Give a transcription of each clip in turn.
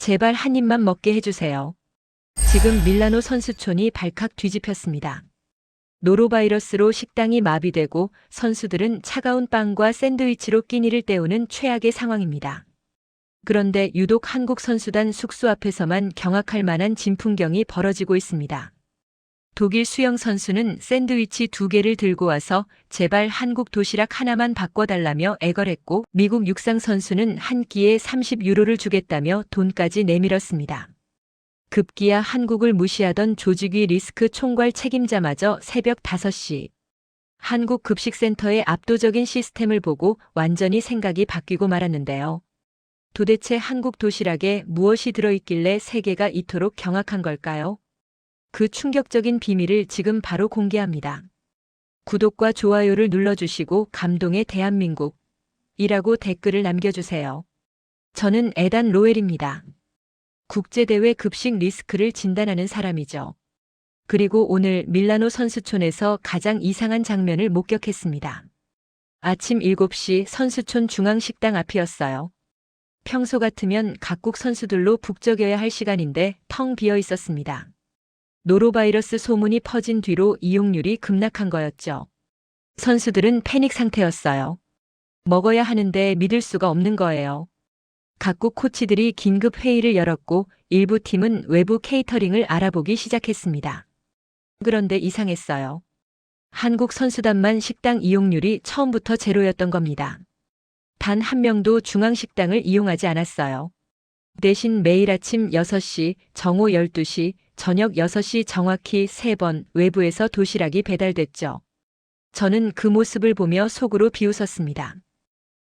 제발 한 입만 먹게 해주세요. 지금 밀라노 선수촌이 발칵 뒤집혔습니다. 노로바이러스로 식당이 마비되고 선수들은 차가운 빵과 샌드위치로 끼니를 때우는 최악의 상황입니다. 그런데 유독 한국 선수단 숙소 앞에서만 경악할 만한 진풍경이 벌어지고 있습니다. 독일 수영 선수는 샌드위치 2개를 들고 와서 제발 한국 도시락 하나만 바꿔달라며 애걸했고, 미국 육상 선수는 한 끼에 30유로를 주겠다며 돈까지 내밀었습니다. 급기야 한국을 무시하던 조직위 리스크 총괄 책임자마저 새벽 5시 한국 급식센터의 압도적인 시스템을 보고 완전히 생각이 바뀌고 말았는데요. 도대체 한국 도시락에 무엇이 들어있길래 세계가 이토록 경악한 걸까요? 그 충격적인 비밀을 지금 바로 공개합니다. 구독과 좋아요를 눌러주시고 감동의 대한민국이라고 댓글을 남겨주세요. 저는 에단 로엘입니다. 국제대회 급식 리스크를 진단하는 사람이죠. 그리고 오늘 밀라노 선수촌에서 가장 이상한 장면을 목격했습니다. 아침 7시 선수촌 중앙식당 앞이었어요. 평소 같으면 각국 선수들로 북적여야 할 시간인데 텅 비어 있었습니다. 노로바이러스 소문이 퍼진 뒤로 이용률이 급락한 거였죠. 선수들은 패닉 상태였어요. 먹어야 하는데 믿을 수가 없는 거예요. 각국 코치들이 긴급 회의를 열었고 일부 팀은 외부 케이터링을 알아보기 시작했습니다. 그런데 이상했어요. 한국 선수단만 식당 이용률이 처음부터 제로였던 겁니다. 단 한 명도 중앙식당을 이용하지 않았어요. 대신 매일 아침 6시, 정오 12시, 저녁 6시 정확히 3번 외부에서 도시락이 배달됐죠. 저는 그 모습을 보며 속으로 비웃었습니다.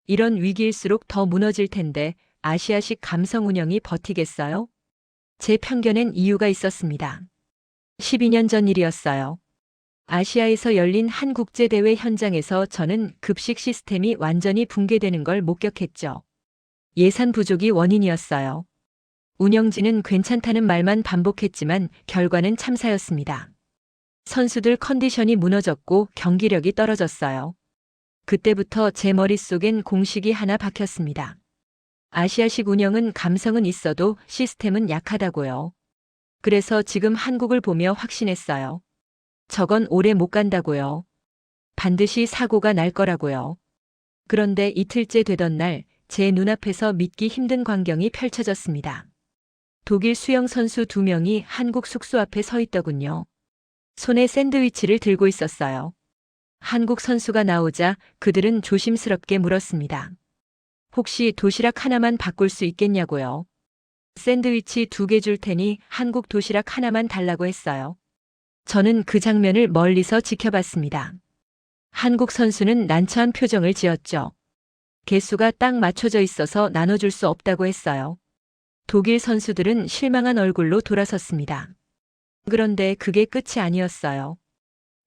이런 위기일수록 더 무너질 텐데 아시아식 감성 운영이 버티겠어요? 제 편견엔 이유가 있었습니다. 12년 전 일이었어요. 아시아에서 열린 한 국제대회 현장에서 저는 급식 시스템이 완전히 붕괴되는 걸 목격했죠. 예산 부족이 원인이었어요. 운영진은 괜찮다는 말만 반복했지만 결과는 참사였습니다. 선수들 컨디션이 무너졌고 경기력이 떨어졌어요. 그때부터 제 머릿속엔 공식이 하나 박혔습니다. 아시아식 운영은 감성은 있어도 시스템은 약하다고요. 그래서 지금 한국을 보며 확신했어요. 저건 오래 못 간다고요. 반드시 사고가 날 거라고요. 그런데 이틀째 되던 날, 제 눈앞에서 믿기 힘든 광경이 펼쳐졌습니다. 독일 수영 선수 2명이 한국 숙소 앞에 서 있더군요. 손에 샌드위치를 들고 있었어요. 한국 선수가 나오자 그들은 조심스럽게 물었습니다. 혹시 도시락 하나만 바꿀 수 있겠냐고요. 샌드위치 2개 줄 테니 한국 도시락 하나만 달라고 했어요. 저는 그 장면을 멀리서 지켜봤습니다. 한국 선수는 난처한 표정을 지었죠. 개수가 딱 맞춰져 있어서 나눠줄 수 없다고 했어요. 독일 선수들은 실망한 얼굴로 돌아섰습니다. 그런데 그게 끝이 아니었어요.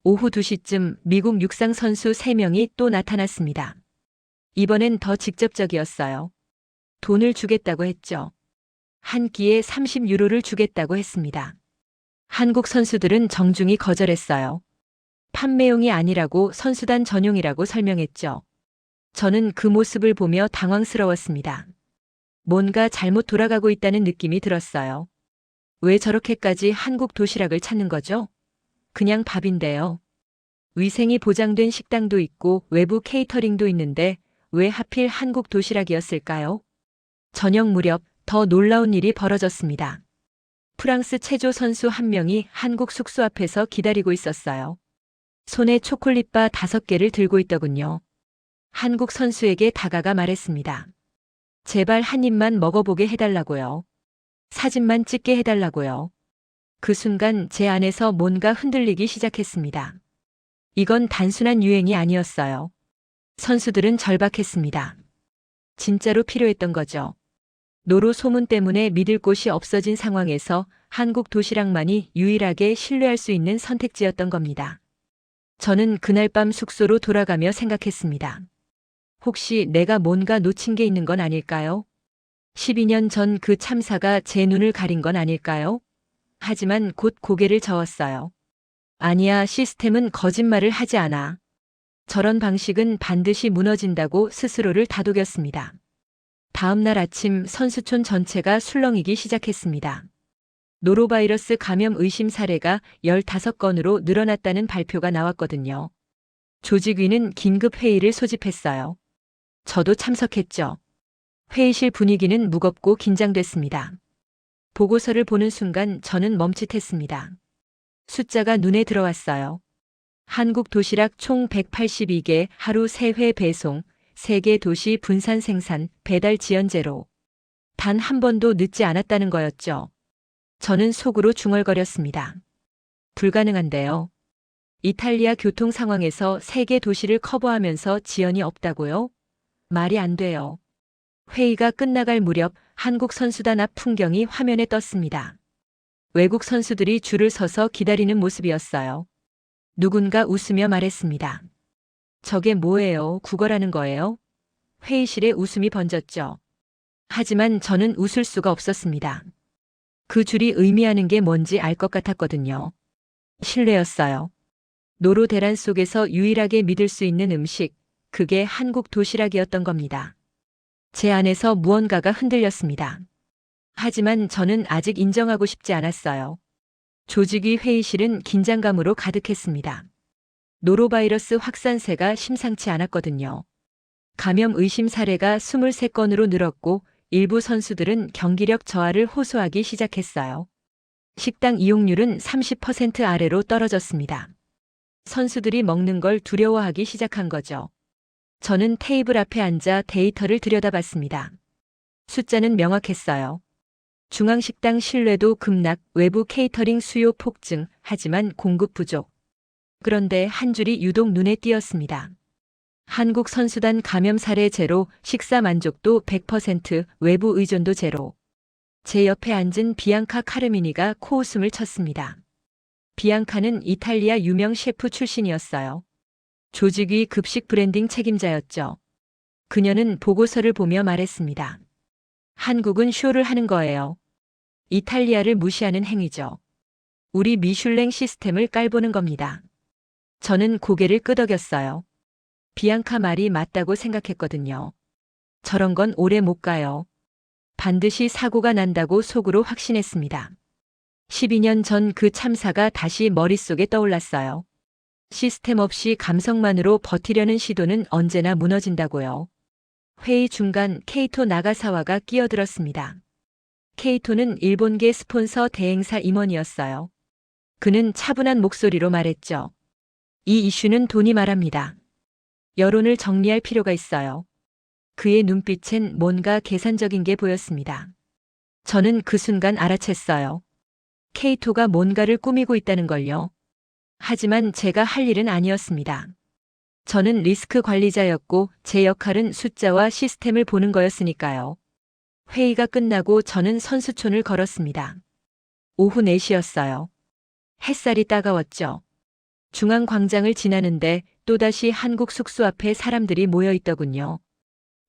오후 2시쯤 미국 육상 선수 3명이 또 나타났습니다. 이번엔 더 직접적이었어요. 돈을 주겠다고 했죠. 한 끼에 30유로를 주겠다고 했습니다. 한국 선수들은 정중히 거절했어요. 판매용이 아니라고 선수단 전용이라고 설명했죠. 저는 그 모습을 보며 당황스러웠습니다. 뭔가 잘못 돌아가고 있다는 느낌이 들었어요. 왜 저렇게까지 한국 도시락을 찾는 거죠? 그냥 밥인데요. 위생이 보장된 식당도 있고 외부 케이터링도 있는데 왜 하필 한국 도시락이었을까요? 저녁 무렵 더 놀라운 일이 벌어졌습니다. 프랑스 체조 선수 한 명이 한국 숙소 앞에서 기다리고 있었어요. 손에 초콜릿바 5개를 들고 있더군요. 한국 선수에게 다가가 말했습니다. 제발 한 입만 먹어보게 해달라고요. 사진만 찍게 해달라고요. 그 순간 제 안에서 뭔가 흔들리기 시작했습니다. 이건 단순한 유행이 아니었어요. 선수들은 절박했습니다. 진짜로 필요했던 거죠. 노로 소문 때문에 믿을 곳이 없어진 상황에서 한국 도시락만이 유일하게 신뢰할 수 있는 선택지였던 겁니다. 저는 그날 밤 숙소로 돌아가며 생각했습니다. 혹시 내가 뭔가 놓친 게 있는 건 아닐까요? 12년 전 그 참사가 제 눈을 가린 건 아닐까요? 하지만 곧 고개를 저었어요. 아니야, 시스템은 거짓말을 하지 않아. 저런 방식은 반드시 무너진다고 스스로를 다독였습니다. 다음 날 아침 선수촌 전체가 술렁이기 시작했습니다. 노로바이러스 감염 의심 사례가 15건으로 늘어났다는 발표가 나왔거든요. 조직위는 긴급 회의를 소집했어요. 저도 참석했죠. 회의실 분위기는 무겁고 긴장됐습니다. 보고서를 보는 순간 저는 멈칫했습니다. 숫자가 눈에 들어왔어요. 한국 도시락 총 182개, 하루 3회 배송, 3개 도시 분산 생산, 배달 지연 제로. 단 한 번도 늦지 않았다는 거였죠. 저는 속으로 중얼거렸습니다. 불가능한데요. 이탈리아 교통 상황에서 3개 도시를 커버하면서 지연이 없다고요? 말이 안 돼요. 회의가 끝나갈 무렵 한국 선수단 앞 풍경이 화면에 떴습니다. 외국 선수들이 줄을 서서 기다리는 모습이었어요. 누군가 웃으며 말했습니다. 저게 뭐예요? 구걸하는 거예요? 회의실에 웃음이 번졌죠. 하지만 저는 웃을 수가 없었습니다. 그 줄이 의미하는 게 뭔지 알 것 같았거든요. 신뢰였어요. 노로 대란 속에서 유일하게 믿을 수 있는 음식, 그게 한국 도시락이었던 겁니다. 제 안에서 무언가가 흔들렸습니다. 하지만 저는 아직 인정하고 싶지 않았어요. 조직위 회의실은 긴장감으로 가득했습니다. 노로바이러스 확산세가 심상치 않았거든요. 감염 의심 사례가 23건으로 늘었고 일부 선수들은 경기력 저하를 호소하기 시작했어요. 식당 이용률은 30% 아래로 떨어졌습니다. 선수들이 먹는 걸 두려워하기 시작한 거죠. 저는 테이블 앞에 앉아 데이터를 들여다봤습니다. 숫자는 명확했어요. 중앙식당 신뢰도 급락, 외부 케이터링 수요 폭증, 하지만 공급 부족. 그런데 한 줄이 유독 눈에 띄었습니다. 한국 선수단 감염 사례 제로, 식사 만족도 100%, 외부 의존도 제로. 제 옆에 앉은 비앙카 카르미니가 코웃음을 쳤습니다. 비앙카는 이탈리아 유명 셰프 출신이었어요. 조직위 급식 브랜딩 책임자였죠. 그녀는 보고서를 보며 말했습니다. 한국은 쇼를 하는 거예요. 이탈리아를 무시하는 행위죠. 우리 미슐랭 시스템을 깔보는 겁니다. 저는 고개를 끄덕였어요. 비앙카 말이 맞다고 생각했거든요. 저런 건 오래 못 가요. 반드시 사고가 난다고 속으로 확신했습니다. 12년 전 그 참사가 다시 머릿속에 떠올랐어요. 시스템 없이 감성만으로 버티려는 시도는 언제나 무너진다고요. 회의 중간 케이토 나가사와가 끼어들었습니다. 케이토는 일본계 스폰서 대행사 임원이었어요. 그는 차분한 목소리로 말했죠. 이 이슈는 돈이 말합니다. 여론을 정리할 필요가 있어요. 그의 눈빛엔 뭔가 계산적인 게 보였습니다. 저는 그 순간 알아챘어요. 케이토가 뭔가를 꾸미고 있다는 걸요. 하지만 제가 할 일은 아니었습니다. 저는 리스크 관리자였고 제 역할은 숫자와 시스템을 보는 거였으니까요. 회의가 끝나고 저는 선수촌을 걸었습니다. 오후 4시였어요. 햇살이 따가웠죠. 중앙광장을 지나는데 또다시 한국 숙소 앞에 사람들이 모여 있더군요.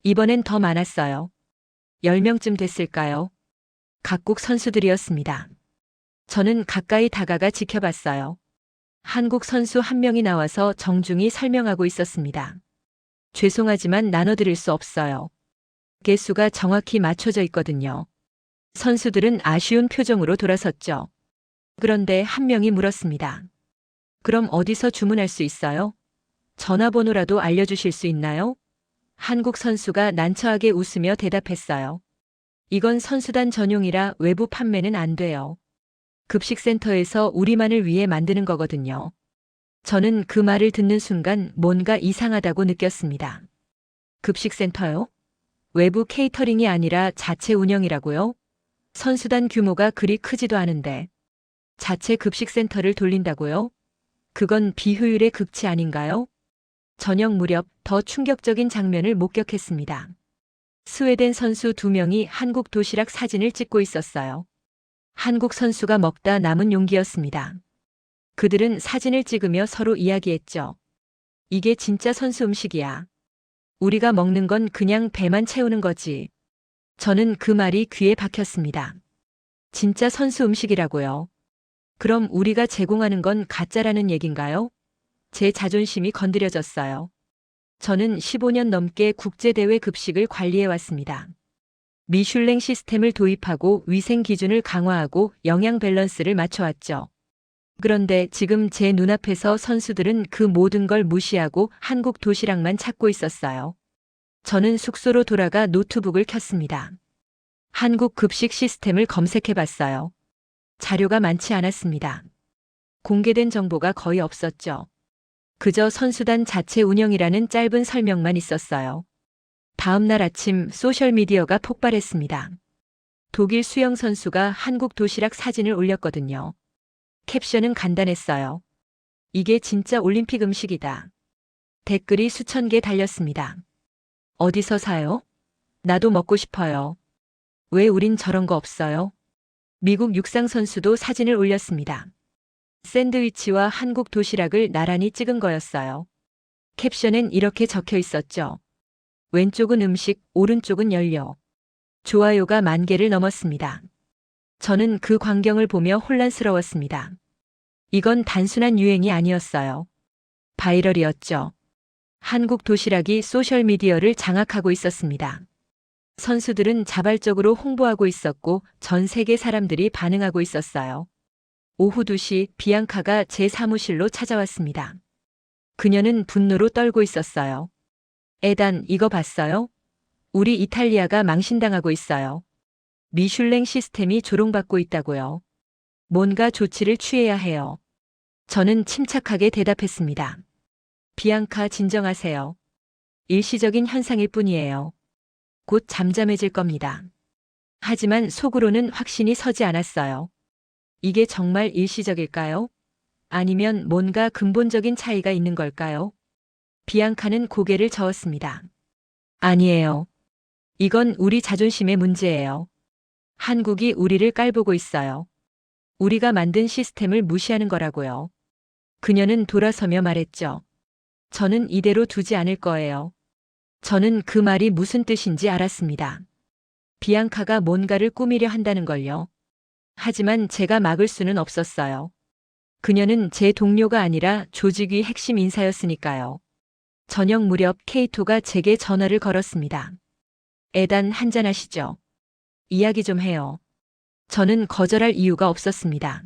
이번엔 더 많았어요. 10명쯤 됐을까요? 각국 선수들이었습니다. 저는 가까이 다가가 지켜봤어요. 한국 선수 한 명이 나와서 정중히 설명하고 있었습니다. 죄송하지만 나눠드릴 수 없어요. 개수가 정확히 맞춰져 있거든요. 선수들은 아쉬운 표정으로 돌아섰죠. 그런데 한 명이 물었습니다. 그럼 어디서 주문할 수 있어요? 전화번호라도 알려주실 수 있나요? 한국 선수가 난처하게 웃으며 대답했어요. 이건 선수단 전용이라 외부 판매는 안 돼요. 급식센터에서 우리만을 위해 만드는 거거든요. 저는 그 말을 듣는 순간 뭔가 이상하다고 느꼈습니다. 급식센터요? 외부 케이터링이 아니라 자체 운영이라고요? 선수단 규모가 그리 크지도 않은데. 자체 급식센터를 돌린다고요? 그건 비효율의 극치 아닌가요? 저녁 무렵 더 충격적인 장면을 목격했습니다. 스웨덴 선수 2명이 한국 도시락 사진을 찍고 있었어요. 한국 선수가 먹다 남은 용기였습니다. 그들은 사진을 찍으며 서로 이야기했죠. 이게 진짜 선수 음식이야. 우리가 먹는 건 그냥 배만 채우는 거지. 저는 그 말이 귀에 박혔습니다. 진짜 선수 음식이라고요. 그럼 우리가 제공하는 건 가짜라는 얘긴가요? 제 자존심이 건드려졌어요. 저는 15년 넘게 국제대회 급식을 관리해왔습니다. 미슐랭 시스템을 도입하고 위생 기준을 강화하고 영양 밸런스를 맞춰왔죠. 그런데 지금 제 눈앞에서 선수들은 그 모든 걸 무시하고 한국 도시락만 찾고 있었어요. 저는 숙소로 돌아가 노트북을 켰습니다. 한국 급식 시스템을 검색해 봤어요. 자료가 많지 않았습니다. 공개된 정보가 거의 없었죠. 그저 선수단 자체 운영이라는 짧은 설명만 있었어요. 다음 날 아침 소셜미디어가 폭발했습니다. 독일 수영 선수가 한국 도시락 사진을 올렸거든요. 캡션은 간단했어요. 이게 진짜 올림픽 음식이다. 댓글이 수천 개 달렸습니다. 어디서 사요? 나도 먹고 싶어요. 왜 우린 저런 거 없어요? 미국 육상 선수도 사진을 올렸습니다. 샌드위치와 한국 도시락을 나란히 찍은 거였어요. 캡션엔 이렇게 적혀 있었죠. 왼쪽은 음식, 오른쪽은 연료. 좋아요가 10,000개를 넘었습니다. 저는 그 광경을 보며 혼란스러웠습니다. 이건 단순한 유행이 아니었어요. 바이럴이었죠. 한국 도시락이 소셜미디어를 장악하고 있었습니다. 선수들은 자발적으로 홍보하고 있었고 전 세계 사람들이 반응하고 있었어요. 오후 2시 비앙카가 제 사무실로 찾아왔습니다. 그녀는 분노로 떨고 있었어요. 에단, 이거 봤어요? 우리 이탈리아가 망신당하고 있어요. 미슐랭 시스템이 조롱받고 있다고요. 뭔가 조치를 취해야 해요. 저는 침착하게 대답했습니다. 비앙카, 진정하세요. 일시적인 현상일 뿐이에요. 곧 잠잠해질 겁니다. 하지만 속으로는 확신이 서지 않았어요. 이게 정말 일시적일까요? 아니면 뭔가 근본적인 차이가 있는 걸까요? 비앙카는 고개를 저었습니다. 아니에요. 이건 우리 자존심의 문제예요. 한국이 우리를 깔보고 있어요. 우리가 만든 시스템을 무시하는 거라고요. 그녀는 돌아서며 말했죠. 저는 이대로 두지 않을 거예요. 저는 그 말이 무슨 뜻인지 알았습니다. 비앙카가 뭔가를 꾸미려 한다는 걸요. 하지만 제가 막을 수는 없었어요. 그녀는 제 동료가 아니라 조직위 핵심 인사였으니까요. 저녁 무렵 케이토가 제게 전화를 걸었습니다. 에단, 한잔하시죠. 이야기 좀 해요. 저는 거절할 이유가 없었습니다.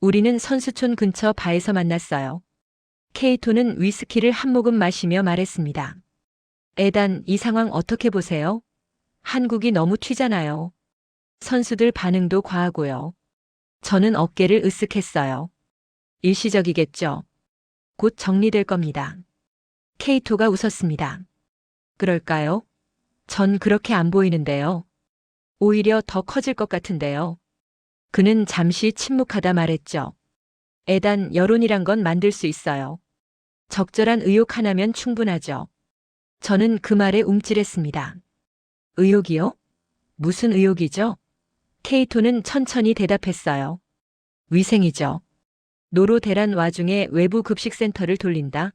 우리는 선수촌 근처 바에서 만났어요. 케이토는 위스키를 한 모금 마시며 말했습니다. 에단, 이 상황 어떻게 보세요? 한국이 너무 튀잖아요. 선수들 반응도 과하고요. 저는 어깨를 으쓱했어요. 일시적이겠죠. 곧 정리될 겁니다. 케이토가 웃었습니다. 그럴까요? 전 그렇게 안 보이는데요. 오히려 더 커질 것 같은데요. 그는 잠시 침묵하다 말했죠. 에단, 여론이란 건 만들 수 있어요. 적절한 의혹 하나면 충분하죠. 저는 그 말에 움찔했습니다. 의혹이요? 무슨 의혹이죠? 케이토는 천천히 대답했어요. 위생이죠. 노로 대란 와중에 외부 급식센터를 돌린다.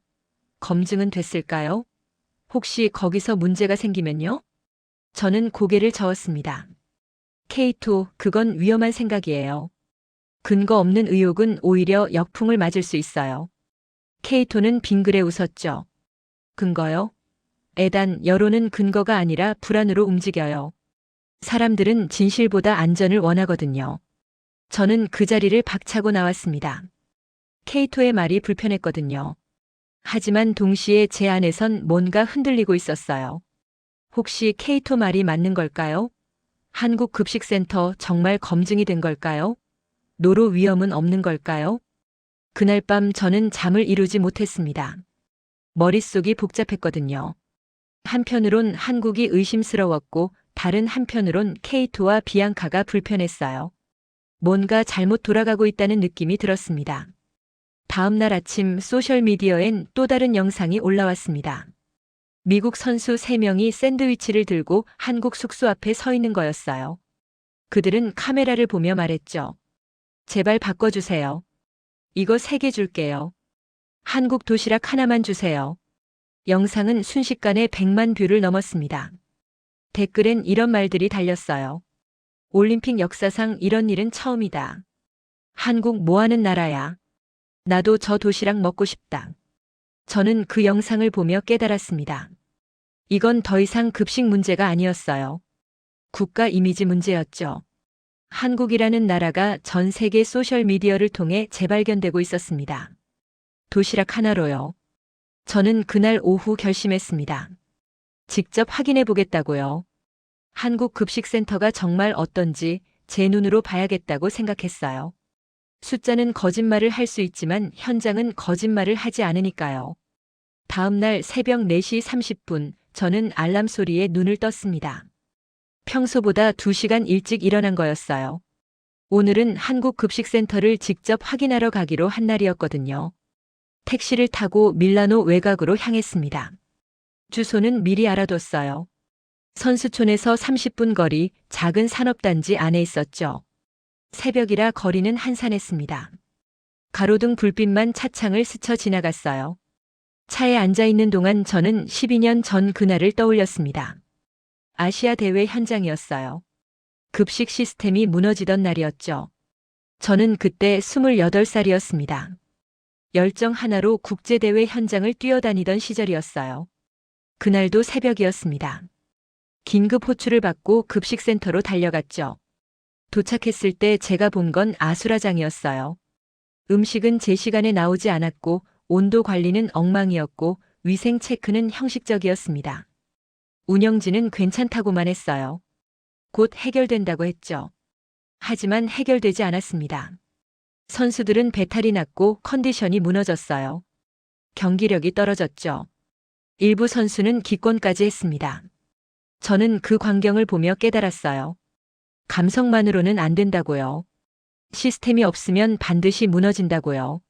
검증은 됐을까요? 혹시 거기서 문제가 생기면요? 저는 고개를 저었습니다. 케이토, 그건 위험한 생각이에요. 근거 없는 의혹은 오히려 역풍을 맞을 수 있어요. 케이토는 빙그레 웃었죠. 근거요? 에단, 여론은 근거가 아니라 불안으로 움직여요. 사람들은 진실보다 안전을 원하거든요. 저는 그 자리를 박차고 나왔습니다. 케이토의 말이 불편했거든요. 하지만 동시에 제 안에선 뭔가 흔들리고 있었어요. 혹시 케이토 말이 맞는 걸까요? 한국급식센터 정말 검증이 된 걸까요? 노로 위험은 없는 걸까요? 그날 밤 저는 잠을 이루지 못했습니다. 머릿속이 복잡했거든요. 한편으론 한국이 의심스러웠고 다른 한편으론 케이토와 비앙카가 불편했어요. 뭔가 잘못 돌아가고 있다는 느낌이 들었습니다. 다음 날 아침 소셜미디어엔 또 다른 영상이 올라왔습니다. 미국 선수 3명이 샌드위치를 들고 한국 숙소 앞에 서 있는 거였어요. 그들은 카메라를 보며 말했죠. 제발 바꿔주세요. 이거 3개 줄게요. 한국 도시락 하나만 주세요. 영상은 순식간에 100만 뷰를 넘었습니다. 댓글엔 이런 말들이 달렸어요. 올림픽 역사상 이런 일은 처음이다. 한국 뭐하는 나라야. 나도 저 도시락 먹고 싶다. 저는 그 영상을 보며 깨달았습니다. 이건 더 이상 급식 문제가 아니었어요. 국가 이미지 문제였죠. 한국이라는 나라가 전 세계 소셜미디어를 통해 재발견되고 있었습니다. 도시락 하나로요. 저는 그날 오후 결심했습니다. 직접 확인해 보겠다고요. 한국 급식센터가 정말 어떤지 제 눈으로 봐야겠다고 생각했어요. 숫자는 거짓말을 할 수 있지만 현장은 거짓말을 하지 않으니까요. 다음 날 새벽 4시 30분, 저는 알람 소리에 눈을 떴습니다. 평소보다 2시간 일찍 일어난 거였어요. 오늘은 한국급식센터를 직접 확인하러 가기로 한 날이었거든요. 택시를 타고 밀라노 외곽으로 향했습니다. 주소는 미리 알아뒀어요. 선수촌에서 30분 거리 작은 산업단지 안에 있었죠. 새벽이라 거리는 한산했습니다. 가로등 불빛만 차창을 스쳐 지나갔어요. 차에 앉아 있는 동안 저는 12년 전 그날을 떠올렸습니다. 아시아 대회 현장이었어요. 급식 시스템이 무너지던 날이었죠. 저는 그때 28살이었습니다. 열정 하나로 국제대회 현장을 뛰어다니던 시절이었어요. 그날도 새벽이었습니다. 긴급 호출을 받고 급식센터로 달려갔죠. 도착했을 때 제가 본 건 아수라장이었어요. 음식은 제 시간에 나오지 않았고 온도 관리는 엉망이었고 위생 체크는 형식적이었습니다. 운영진은 괜찮다고만 했어요. 곧 해결된다고 했죠. 하지만 해결되지 않았습니다. 선수들은 배탈이 났고 컨디션이 무너졌어요. 경기력이 떨어졌죠. 일부 선수는 기권까지 했습니다. 저는 그 광경을 보며 깨달았어요. 감성만으로는 안 된다고요. 시스템이 없으면 반드시 무너진다고요.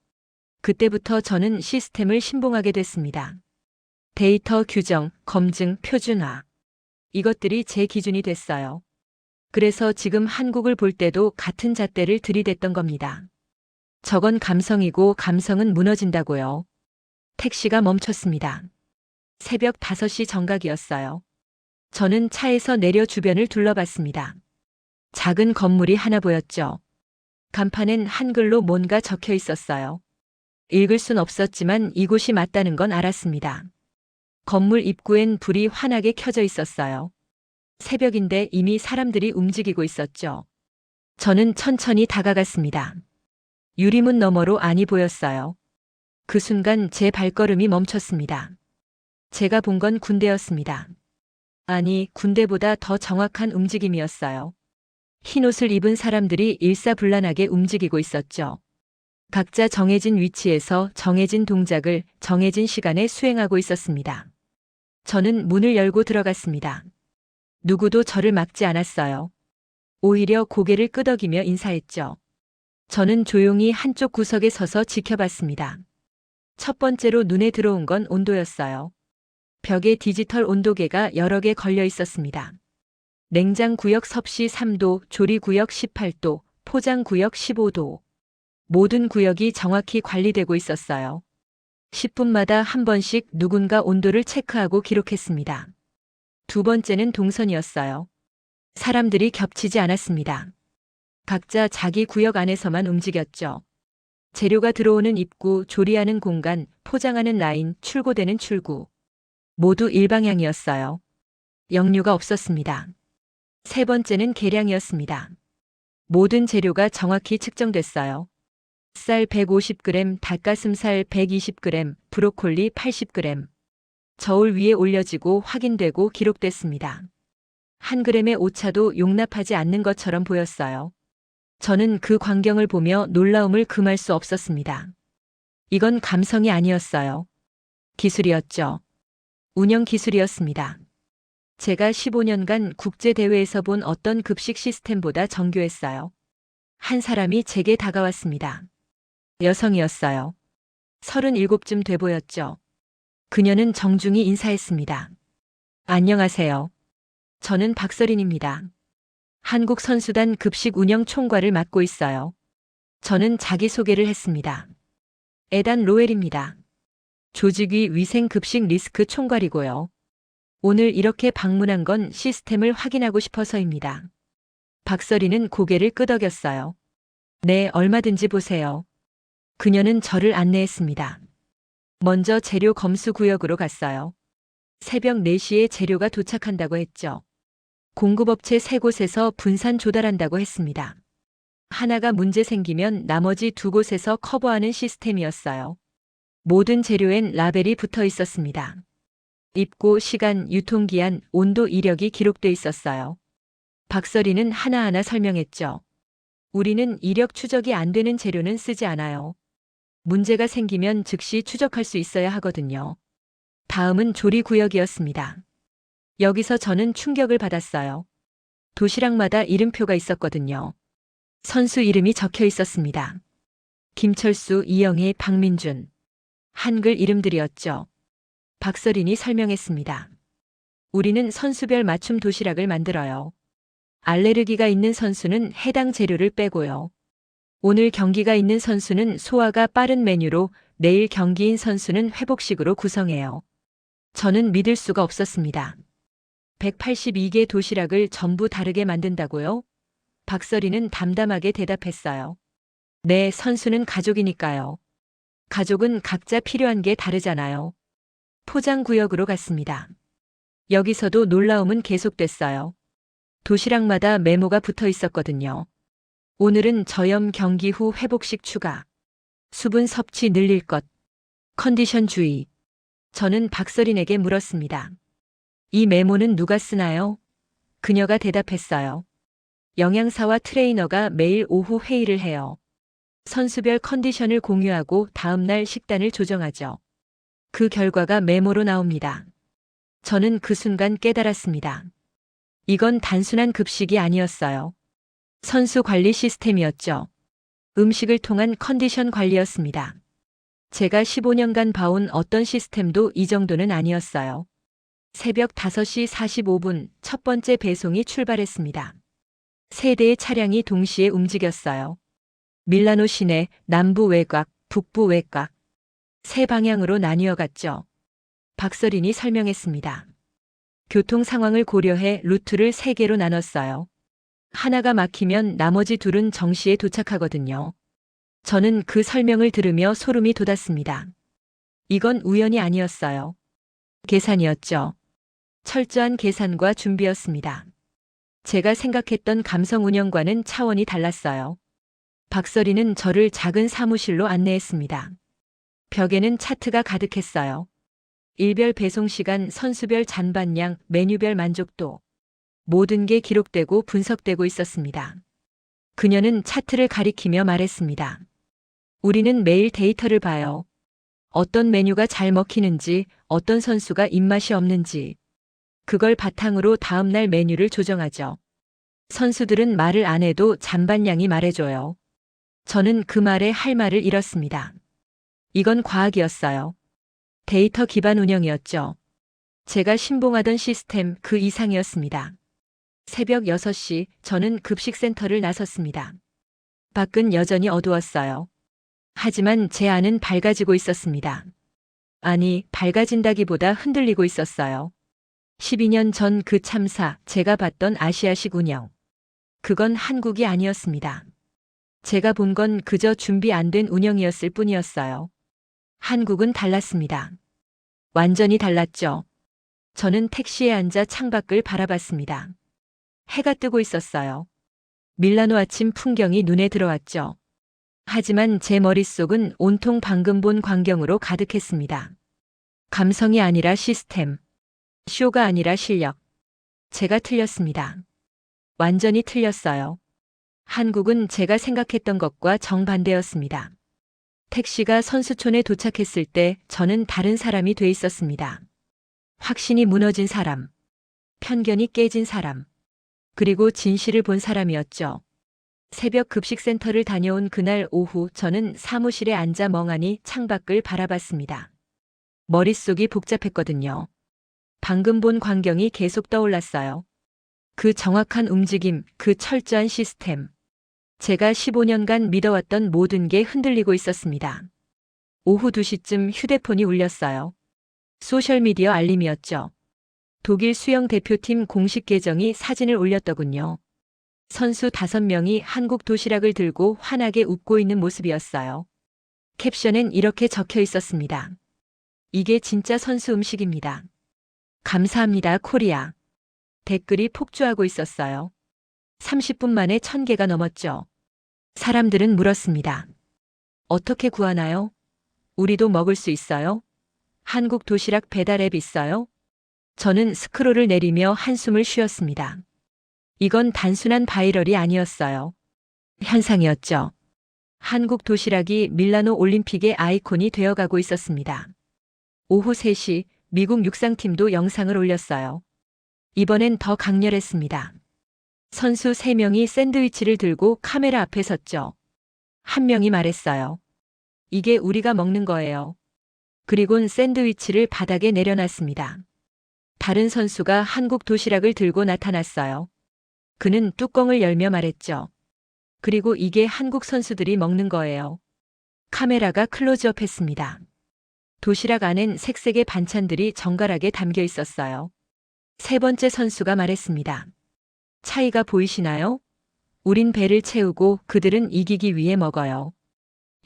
그때부터 저는 시스템을 신봉하게 됐습니다. 데이터 규정, 검증, 표준화. 이것들이 제 기준이 됐어요. 그래서 지금 한국을 볼 때도 같은 잣대를 들이댔던 겁니다. 저건 감성이고 감성은 무너진다고요. 택시가 멈췄습니다. 새벽 5시 정각이었어요. 저는 차에서 내려 주변을 둘러봤습니다. 작은 건물이 하나 보였죠. 간판엔 한글로 뭔가 적혀 있었어요. 읽을 순 없었지만 이곳이 맞다는 건 알았습니다. 건물 입구엔 불이 환하게 켜져 있었어요. 새벽인데 이미 사람들이 움직이고 있었죠. 저는 천천히 다가갔습니다. 유리문 너머로 안이 보였어요. 그 순간 제 발걸음이 멈췄습니다. 제가 본 건 군대였습니다. 아니, 군대보다 더 정확한 움직임이었어요. 흰옷을 입은 사람들이 일사불란하게 움직이고 있었죠. 각자 정해진 위치에서 정해진 동작을 정해진 시간에 수행하고 있었습니다. 저는 문을 열고 들어갔습니다. 누구도 저를 막지 않았어요. 오히려 고개를 끄덕이며 인사했죠. 저는 조용히 한쪽 구석에 서서 지켜봤습니다. 첫 번째로 눈에 들어온 건 온도였어요. 벽에 디지털 온도계가 여러 개 걸려 있었습니다. 냉장 구역 섭씨 3도, 조리 구역 18도, 포장 구역 15도. 모든 구역이 정확히 관리되고 있었어요. 10분마다 한 번씩 누군가 온도를 체크하고 기록했습니다. 두 번째는 동선이었어요. 사람들이 겹치지 않았습니다. 각자 자기 구역 안에서만 움직였죠. 재료가 들어오는 입구, 조리하는 공간, 포장하는 라인, 출고되는 출구. 모두 일방향이었어요. 역류가 없었습니다. 세 번째는 계량이었습니다. 모든 재료가 정확히 측정됐어요. 쌀 150g, 닭가슴살 120g, 브로콜리 80g. 저울 위에 올려지고 확인되고 기록됐습니다. 한 그램의 오차도 용납하지 않는 것처럼 보였어요. 저는 그 광경을 보며 놀라움을 금할 수 없었습니다. 이건 감성이 아니었어요. 기술이었죠. 운영 기술이었습니다. 제가 15년간 국제대회에서 본 어떤 급식 시스템보다 정교했어요. 한 사람이 제게 다가왔습니다. 여성이었어요. 37쯤 돼 보였죠. 그녀는 정중히 인사했습니다. 안녕하세요. 저는 박서린입니다. 한국 선수단 급식 운영 총괄을 맡고 있어요. 저는 자기소개를 했습니다. 에단 로엘입니다. 조직위 위생 급식 리스크 총괄이고요. 오늘 이렇게 방문한 건 시스템을 확인하고 싶어서입니다. 박서린은 고개를 끄덕였어요. 네, 얼마든지 보세요. 그녀는 저를 안내했습니다. 먼저 재료 검수 구역으로 갔어요. 새벽 4시에 재료가 도착한다고 했죠. 공급업체 3곳에서 분산 조달한다고 했습니다. 하나가 문제 생기면 나머지 2곳에서 커버하는 시스템이었어요. 모든 재료엔 라벨이 붙어 있었습니다. 입고 시간, 유통기한, 온도, 이력이 기록돼 있었어요. 박서리는 하나하나 설명했죠. 우리는 이력 추적이 안 되는 재료는 쓰지 않아요. 문제가 생기면 즉시 추적할 수 있어야 하거든요. 다음은 조리 구역이었습니다. 여기서 저는 충격을 받았어요. 도시락마다 이름표가 있었거든요. 선수 이름이 적혀 있었습니다. 김철수, 이영희, 박민준. 한글 이름들이었죠. 박서린이 설명했습니다. 우리는 선수별 맞춤 도시락을 만들어요. 알레르기가 있는 선수는 해당 재료를 빼고요. 오늘 경기가 있는 선수는 소화가 빠른 메뉴로, 내일 경기인 선수는 회복식으로 구성해요. 저는 믿을 수가 없었습니다. 182개 도시락을 전부 다르게 만든다고요? 박서린은 담담하게 대답했어요. 네, 선수는 가족이니까요. 가족은 각자 필요한 게 다르잖아요. 포장 구역으로 갔습니다. 여기서도 놀라움은 계속됐어요. 도시락마다 메모가 붙어 있었거든요. 오늘은 저염 경기 후 회복식 추가. 수분 섭취 늘릴 것. 컨디션 주의. 저는 박서린에게 물었습니다. 이 메모는 누가 쓰나요? 그녀가 대답했어요. 영양사와 트레이너가 매일 오후 회의를 해요. 선수별 컨디션을 공유하고 다음날 식단을 조정하죠. 그 결과가 메모로 나옵니다. 저는 그 순간 깨달았습니다. 이건 단순한 급식이 아니었어요. 선수 관리 시스템이었죠. 음식을 통한 컨디션 관리였습니다. 제가 15년간 봐온 어떤 시스템도 이 정도는 아니었어요. 새벽 5시 45분 첫 번째 배송이 출발했습니다. 3대의 차량이 동시에 움직였어요. 밀라노 시내 남부 외곽, 북부 외곽. 3방향으로 나뉘어 갔죠. 박서린이 설명했습니다. 교통 상황을 고려해 루트를 3개로 나눴어요. 하나가 막히면 나머지 2은 정시에 도착하거든요. 저는 그 설명을 들으며 소름이 돋았습니다. 이건 우연이 아니었어요. 계산이었죠. 철저한 계산과 준비였습니다. 제가 생각했던 감성 운영과는 차원이 달랐어요. 박서린은 저를 작은 사무실로 안내했습니다. 벽에는 차트가 가득했어요. 일별 배송 시간, 선수별 잔반량, 메뉴별 만족도. 모든 게 기록되고 분석되고 있었습니다. 그녀는 차트를 가리키며 말했습니다. 우리는 매일 데이터를 봐요. 어떤 메뉴가 잘 먹히는지, 어떤 선수가 입맛이 없는지. 그걸 바탕으로 다음날 메뉴를 조정하죠. 선수들은 말을 안 해도 잔반량이 말해줘요. 저는 그 말에 할 말을 잃었습니다. 이건 과학이었어요. 데이터 기반 운영이었죠. 제가 신봉하던 시스템 그 이상이었습니다. 새벽 6시 저는 급식센터를 나섰습니다. 밖은 여전히 어두웠어요. 하지만 제 안은 밝아지고 있었습니다. 아니, 밝아진다기보다 흔들리고 있었어요. 12년 전 그 참사, 제가 봤던 아시아식 운영. 그건 한국이 아니었습니다. 제가 본 건 그저 준비 안 된 운영이었을 뿐이었어요. 한국은 달랐습니다. 완전히 달랐죠. 저는 택시에 앉아 창밖을 바라봤습니다. 해가 뜨고 있었어요. 밀라노 아침 풍경이 눈에 들어왔죠. 하지만 제 머릿속은 온통 방금 본 광경으로 가득했습니다. 감성이 아니라 시스템, 쇼가 아니라 실력. 제가 틀렸습니다. 완전히 틀렸어요. 한국은 제가 생각했던 것과 정반대였습니다. 택시가 선수촌에 도착했을 때 저는 다른 사람이 돼 있었습니다. 확신이 무너진 사람, 편견이 깨진 사람, 그리고 진실을 본 사람이었죠. 새벽 급식센터를 다녀온 그날 오후 저는 사무실에 앉아 멍하니 창밖을 바라봤습니다. 머릿속이 복잡했거든요. 방금 본 광경이 계속 떠올랐어요. 그 정확한 움직임, 그 철저한 시스템. 제가 15년간 믿어왔던 모든 게 흔들리고 있었습니다. 오후 2시쯤 휴대폰이 울렸어요. 소셜미디어 알림이었죠. 독일 수영 대표팀 공식 계정이 사진을 올렸더군요. 선수 5명이 한국 도시락을 들고 환하게 웃고 있는 모습이었어요. 캡션엔 이렇게 적혀 있었습니다. 이게 진짜 선수 음식입니다. 감사합니다, 코리아. 댓글이 폭주하고 있었어요. 30분 만에 1000개가 넘었죠. 사람들은 물었습니다. 어떻게 구하나요? 우리도 먹을 수 있어요? 한국 도시락 배달 앱 있어요? 저는 스크롤을 내리며 한숨을 쉬었습니다. 이건 단순한 바이럴이 아니었어요. 현상이었죠. 한국 도시락이 밀라노 올림픽의 아이콘이 되어가고 있었습니다. 오후 3시 미국 육상팀도 영상을 올렸어요. 이번엔 더 강렬했습니다. 선수 3명이 샌드위치를 들고 카메라 앞에 섰죠. 한 명이 말했어요. 이게 우리가 먹는 거예요. 그리곤 샌드위치를 바닥에 내려놨습니다. 다른 선수가 한국 도시락을 들고 나타났어요. 그는 뚜껑을 열며 말했죠. 그리고 이게 한국 선수들이 먹는 거예요. 카메라가 클로즈업 했습니다. 도시락 안엔 색색의 반찬들이 정갈하게 담겨 있었어요. 세 번째 선수가 말했습니다. 차이가 보이시나요? 우린 배를 채우고 그들은 이기기 위해 먹어요.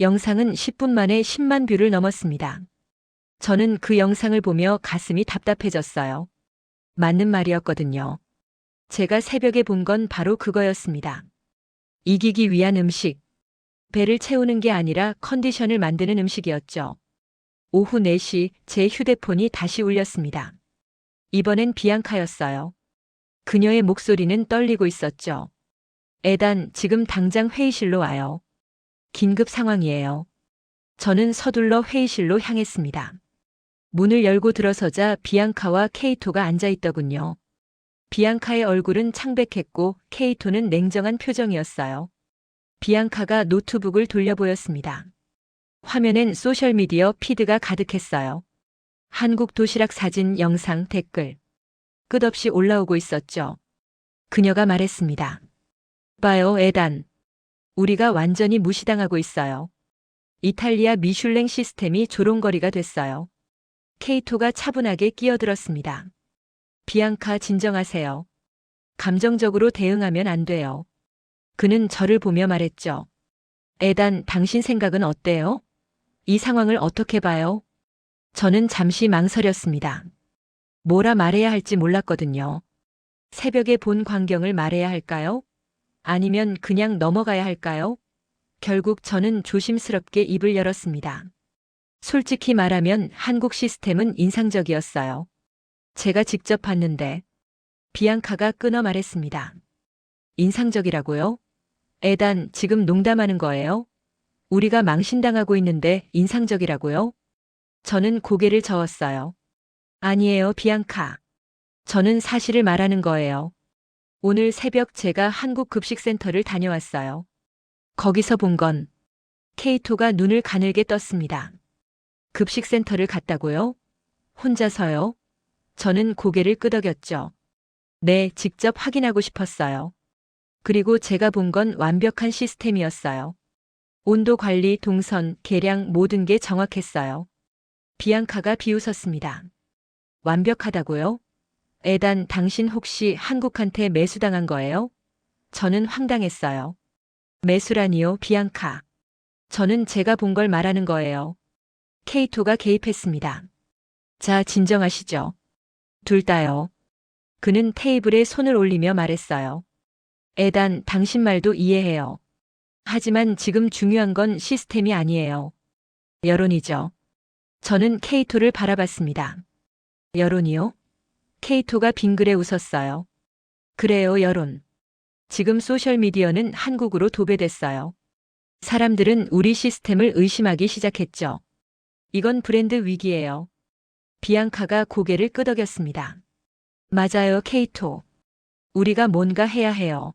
영상은 10분 만에 10만 뷰를 넘었습니다. 저는 그 영상을 보며 가슴이 답답해졌어요. 맞는 말이었거든요. 제가 새벽에 본 건 바로 그거였습니다. 이기기 위한 음식. 배를 채우는 게 아니라 컨디션을 만드는 음식이었죠. 오후 4시 제 휴대폰이 다시 울렸습니다. 이번엔 비앙카였어요. 그녀의 목소리는 떨리고 있었죠. 에단, 지금 당장 회의실로 와요. 긴급 상황이에요. 저는 서둘러 회의실로 향했습니다. 문을 열고 들어서자 비앙카와 케이토가 앉아 있더군요. 비앙카의 얼굴은 창백했고 케이토는 냉정한 표정이었어요. 비앙카가 노트북을 돌려 보였습니다. 화면엔 소셜미디어 피드가 가득했어요. 한국 도시락 사진, 영상, 댓글. 끝없이 올라오고 있었죠. 그녀가 말했습니다. 봐요, 에단. 우리가 완전히 무시당하고 있어요. 이탈리아 미슐랭 시스템이 조롱거리가 됐어요. 케이토가 차분하게 끼어들었습니다. 비앙카, 진정하세요. 감정적으로 대응하면 안 돼요. 그는 저를 보며 말했죠. 에단, 당신 생각은 어때요? 이 상황을 어떻게 봐요? 저는 잠시 망설였습니다. 뭐라 말해야 할지 몰랐거든요. 새벽에 본 광경을 말해야 할까요? 아니면 그냥 넘어가야 할까요? 결국 저는 조심스럽게 입을 열었습니다. 솔직히 말하면 한국 시스템은 인상적이었어요. 제가 직접 봤는데. 비앙카가 끊어 말했습니다. 인상적이라고요? 에단, 지금 농담하는 거예요? 우리가 망신당하고 있는데 인상적이라고요? 저는 고개를 저었어요. 아니에요, 비앙카. 저는 사실을 말하는 거예요. 오늘 새벽 제가 한국급식센터를 다녀왔어요. 거기서 본 건 케이토가 눈을 가늘게 떴습니다. 급식센터를 갔다고요? 혼자서요? 저는 고개를 끄덕였죠. 네, 직접 확인하고 싶었어요. 그리고 제가 본 건 완벽한 시스템이었어요. 온도 관리, 동선, 계량 모든 게 정확했어요. 비앙카가 비웃었습니다. 완벽하다고요? 에단, 당신 혹시 한국한테 매수당한 거예요? 저는 황당했어요. 매수라니요, 비앙카. 저는 제가 본 걸 말하는 거예요. 케이토가 개입했습니다. 자, 진정하시죠. 둘 다요. 그는 테이블에 손을 올리며 말했어요. 에단, 당신 말도 이해해요. 하지만 지금 중요한 건 시스템이 아니에요. 여론이죠. 저는 케이토를 바라봤습니다. 여론이요? 케이토가 빙그레 웃었어요. 그래요, 여론. 지금 소셜미디어는 한국으로 도배됐어요. 사람들은 우리 시스템을 의심하기 시작했죠. 이건 브랜드 위기예요. 비앙카가 고개를 끄덕였습니다. 맞아요, 케이토. 우리가 뭔가 해야 해요.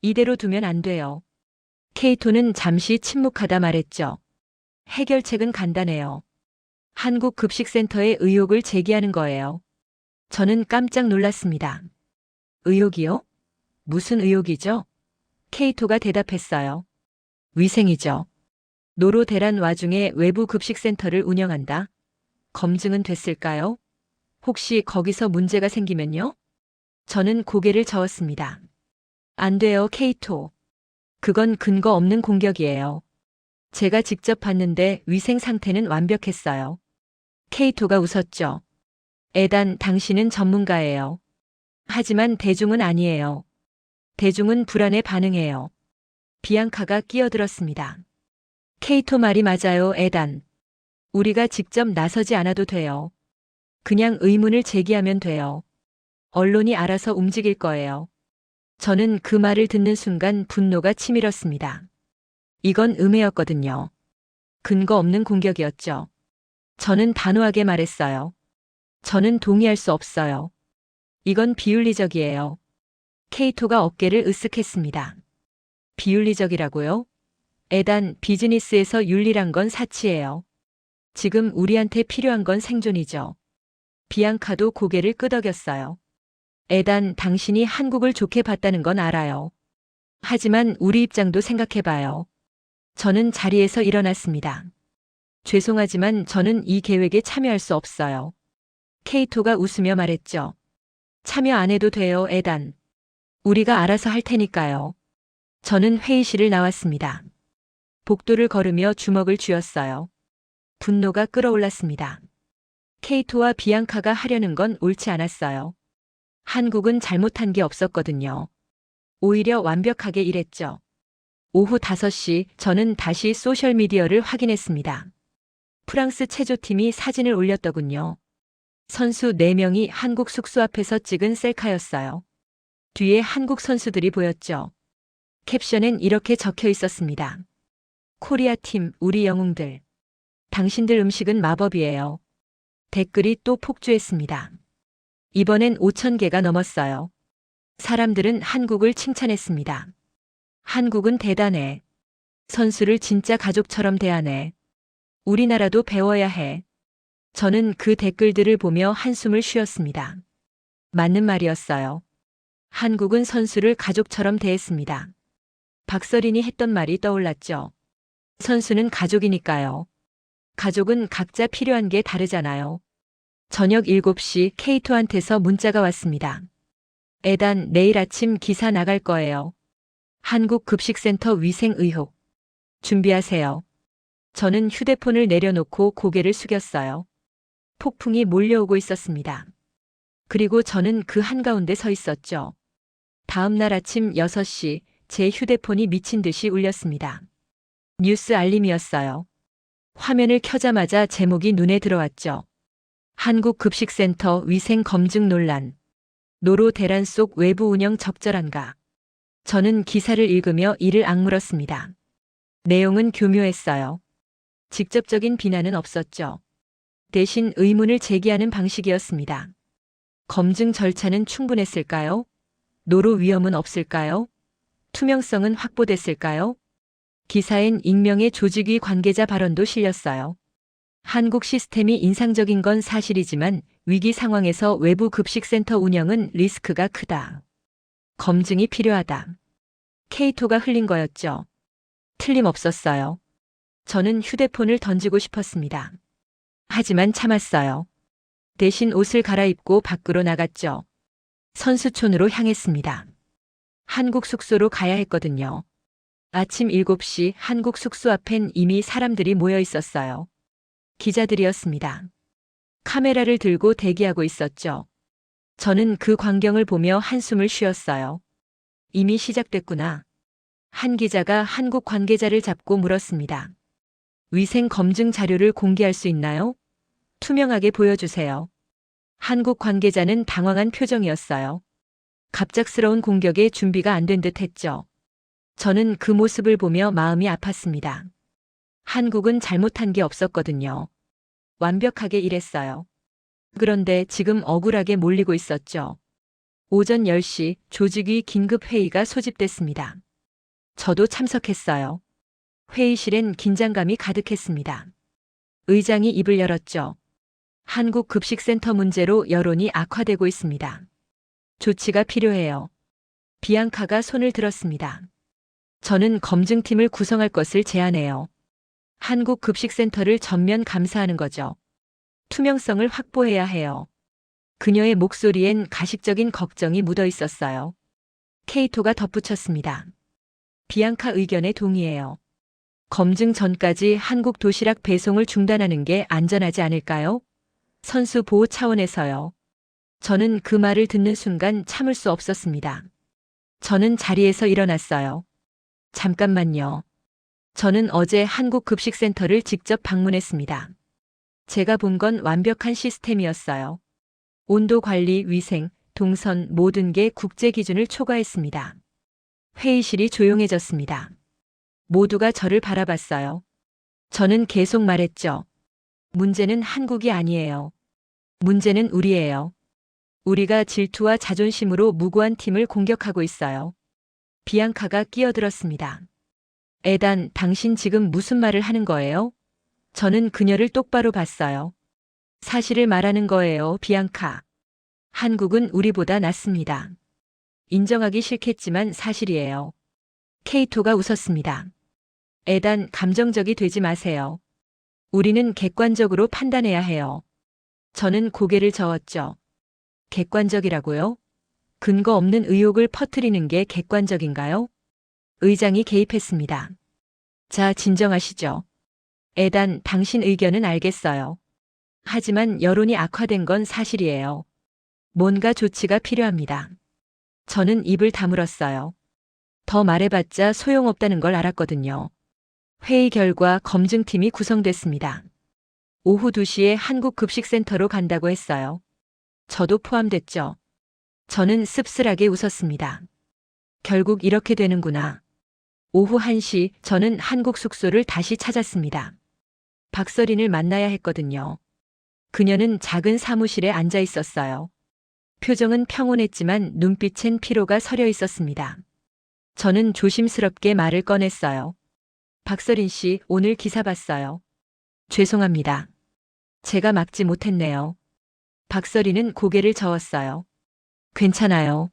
이대로 두면 안 돼요. 케이토는 잠시 침묵하다 말했죠. 해결책은 간단해요. 한국급식센터에 의혹을 제기하는 거예요. 저는 깜짝 놀랐습니다. 의혹이요? 무슨 의혹이죠? 케이토가 대답했어요. 위생이죠. 노로 대란 와중에 외부 급식센터를 운영한다. 검증은 됐을까요? 혹시 거기서 문제가 생기면요? 저는 고개를 저었습니다. 안 돼요, 케이토. 그건 근거 없는 공격이에요. 제가 직접 봤는데 위생 상태는 완벽했어요. 케이토가 웃었죠. 에단, 당신은 전문가예요. 하지만 대중은 아니에요. 대중은 불안에 반응해요. 비앙카가 끼어들었습니다. 케이토 말이 맞아요, 에단. 우리가 직접 나서지 않아도 돼요. 그냥 의문을 제기하면 돼요. 언론이 알아서 움직일 거예요. 저는 그 말을 듣는 순간 분노가 치밀었습니다. 이건 음해였거든요. 근거 없는 공격이었죠. 저는 단호하게 말했어요. 저는 동의할 수 없어요. 이건 비윤리적이에요. 케이토가 어깨를 으쓱했습니다. 비윤리적이라고요? 에단, 비즈니스에서 윤리란 건 사치예요. 지금 우리한테 필요한 건 생존이죠. 비앙카도 고개를 끄덕였어요. 에단, 당신이 한국을 좋게 봤다는 건 알아요. 하지만 우리 입장도 생각해봐요. 저는 자리에서 일어났습니다. 죄송하지만 저는 이 계획에 참여할 수 없어요. 케이토가 웃으며 말했죠. 참여 안 해도 돼요, 에단. 우리가 알아서 할 테니까요. 저는 회의실을 나왔습니다. 복도를 걸으며 주먹을 쥐었어요. 분노가 끓어올랐습니다. 케이토와 비앙카가 하려는 건 옳지 않았어요. 한국은 잘못한 게 없었거든요. 오히려 완벽하게 일했죠. 오후 5시 저는 다시 소셜미디어를 확인했습니다. 프랑스 체조팀이 사진을 올렸더군요. 선수 4명이 한국 숙소 앞에서 찍은 셀카였어요. 뒤에 한국 선수들이 보였죠. 캡션엔 이렇게 적혀 있었습니다. 코리아 팀, 우리 영웅들. 당신들 음식은 마법이에요. 댓글이 또 폭주했습니다. 이번엔 5,000개가 넘었어요. 사람들은 한국을 칭찬했습니다. 한국은 대단해. 선수를 진짜 가족처럼 대하네. 우리나라도 배워야 해. 저는 그 댓글들을 보며 한숨을 쉬었습니다. 맞는 말이었어요. 한국은 선수를 가족처럼 대했습니다. 박서린이 했던 말이 떠올랐죠. 선수는 가족이니까요. 가족은 각자 필요한 게 다르잖아요. 저녁 7시 케이토한테서 문자가 왔습니다. 에단, 내일 아침 기사 나갈 거예요. 한국급식센터 위생 의혹. 준비하세요. 저는 휴대폰을 내려놓고 고개를 숙였어요. 폭풍이 몰려오고 있었습니다. 그리고 저는 그 한가운데 서 있었죠. 다음 날 아침 6시 제 휴대폰이 미친 듯이 울렸습니다. 뉴스 알림이었어요. 화면을 켜자마자 제목이 눈에 들어왔죠. 한국급식센터 위생 검증 논란. 노로 대란 속 외부 운영 적절한가. 저는 기사를 읽으며 이를 악물었습니다. 내용은 교묘했어요. 직접적인 비난은 없었죠. 대신 의문을 제기하는 방식이었습니다. 검증 절차는 충분했을까요? 노로 위험은 없을까요? 투명성은 확보됐을까요? 기사엔 익명의 조직위 관계자 발언도 실렸어요. 한국 시스템이 인상적인 건 사실이지만 위기 상황에서 외부 급식센터 운영은 리스크가 크다. 검증이 필요하다. 케이토가 흘린 거였죠. 틀림없었어요. 저는 휴대폰을 던지고 싶었습니다. 하지만 참았어요. 대신 옷을 갈아입고 밖으로 나갔죠. 선수촌으로 향했습니다. 한국 숙소로 가야 했거든요. 아침 7시 한국 숙소 앞엔 이미 사람들이 모여 있었어요. 기자들이었습니다. 카메라를 들고 대기하고 있었죠. 저는 그 광경을 보며 한숨을 쉬었어요. 이미 시작됐구나. 한 기자가 한국 관계자를 잡고 물었습니다. 위생 검증 자료를 공개할 수 있나요? 투명하게 보여주세요. 한국 관계자는 당황한 표정이었어요. 갑작스러운 공격에 준비가 안 된 듯 했죠. 저는 그 모습을 보며 마음이 아팠습니다. 한국은 잘못한 게 없었거든요. 완벽하게 일했어요. 그런데 지금 억울하게 몰리고 있었죠. 오전 10시 조직위 긴급회의가 소집됐습니다. 저도 참석했어요. 회의실엔 긴장감이 가득했습니다. 의장이 입을 열었죠. 한국급식센터 문제로 여론이 악화되고 있습니다. 조치가 필요해요. 비앙카가 손을 들었습니다. 저는 검증팀을 구성할 것을 제안해요. 한국급식센터를 전면 감사하는 거죠. 투명성을 확보해야 해요. 그녀의 목소리엔 가식적인 걱정이 묻어 있었어요. 케이토가 덧붙였습니다. 비앙카 의견에 동의해요. 검증 전까지 한국 도시락 배송을 중단하는 게 안전하지 않을까요? 선수 보호 차원에서요. 저는 그 말을 듣는 순간 참을 수 없었습니다. 저는 자리에서 일어났어요. 잠깐만요. 저는 어제 한국급식센터를 직접 방문했습니다. 제가 본 건 완벽한 시스템이었어요. 온도 관리, 위생, 동선 모든 게 국제 기준을 초과했습니다. 회의실이 조용해졌습니다. 모두가 저를 바라봤어요. 저는 계속 말했죠. 문제는 한국이 아니에요. 문제는 우리예요. 우리가 질투와 자존심으로 무고한 팀을 공격하고 있어요. 비앙카가 끼어들었습니다. 에단, 당신 지금 무슨 말을 하는 거예요? 저는 그녀를 똑바로 봤어요. 사실을 말하는 거예요, 비앙카. 한국은 우리보다 낫습니다. 인정하기 싫겠지만 사실이에요. 케이토가 웃었습니다. 에단, 감정적이 되지 마세요. 우리는 객관적으로 판단해야 해요. 저는 고개를 저었죠. 객관적이라고요? 근거 없는 의혹을 퍼뜨리는 게 객관적인가요? 의장이 개입했습니다. 자, 진정하시죠. 에단, 당신 의견은 알겠어요. 하지만 여론이 악화된 건 사실이에요. 뭔가 조치가 필요합니다. 저는 입을 다물었어요. 더 말해봤자 소용없다는 걸 알았거든요. 회의 결과 검증팀이 구성됐습니다. 오후 2시에 한국급식센터로 간다고 했어요. 저도 포함됐죠. 저는 씁쓸하게 웃었습니다. 결국 이렇게 되는구나. 오후 1시 저는 한국 숙소를 다시 찾았습니다. 박서린을 만나야 했거든요. 그녀는 작은 사무실에 앉아 있었어요. 표정은 평온했지만 눈빛엔 피로가 서려 있었습니다. 저는 조심스럽게 말을 꺼냈어요. 박서린 씨, 오늘 기사 봤어요. 죄송합니다. 제가 막지 못했네요. 박서린은 고개를 저었어요. 괜찮아요.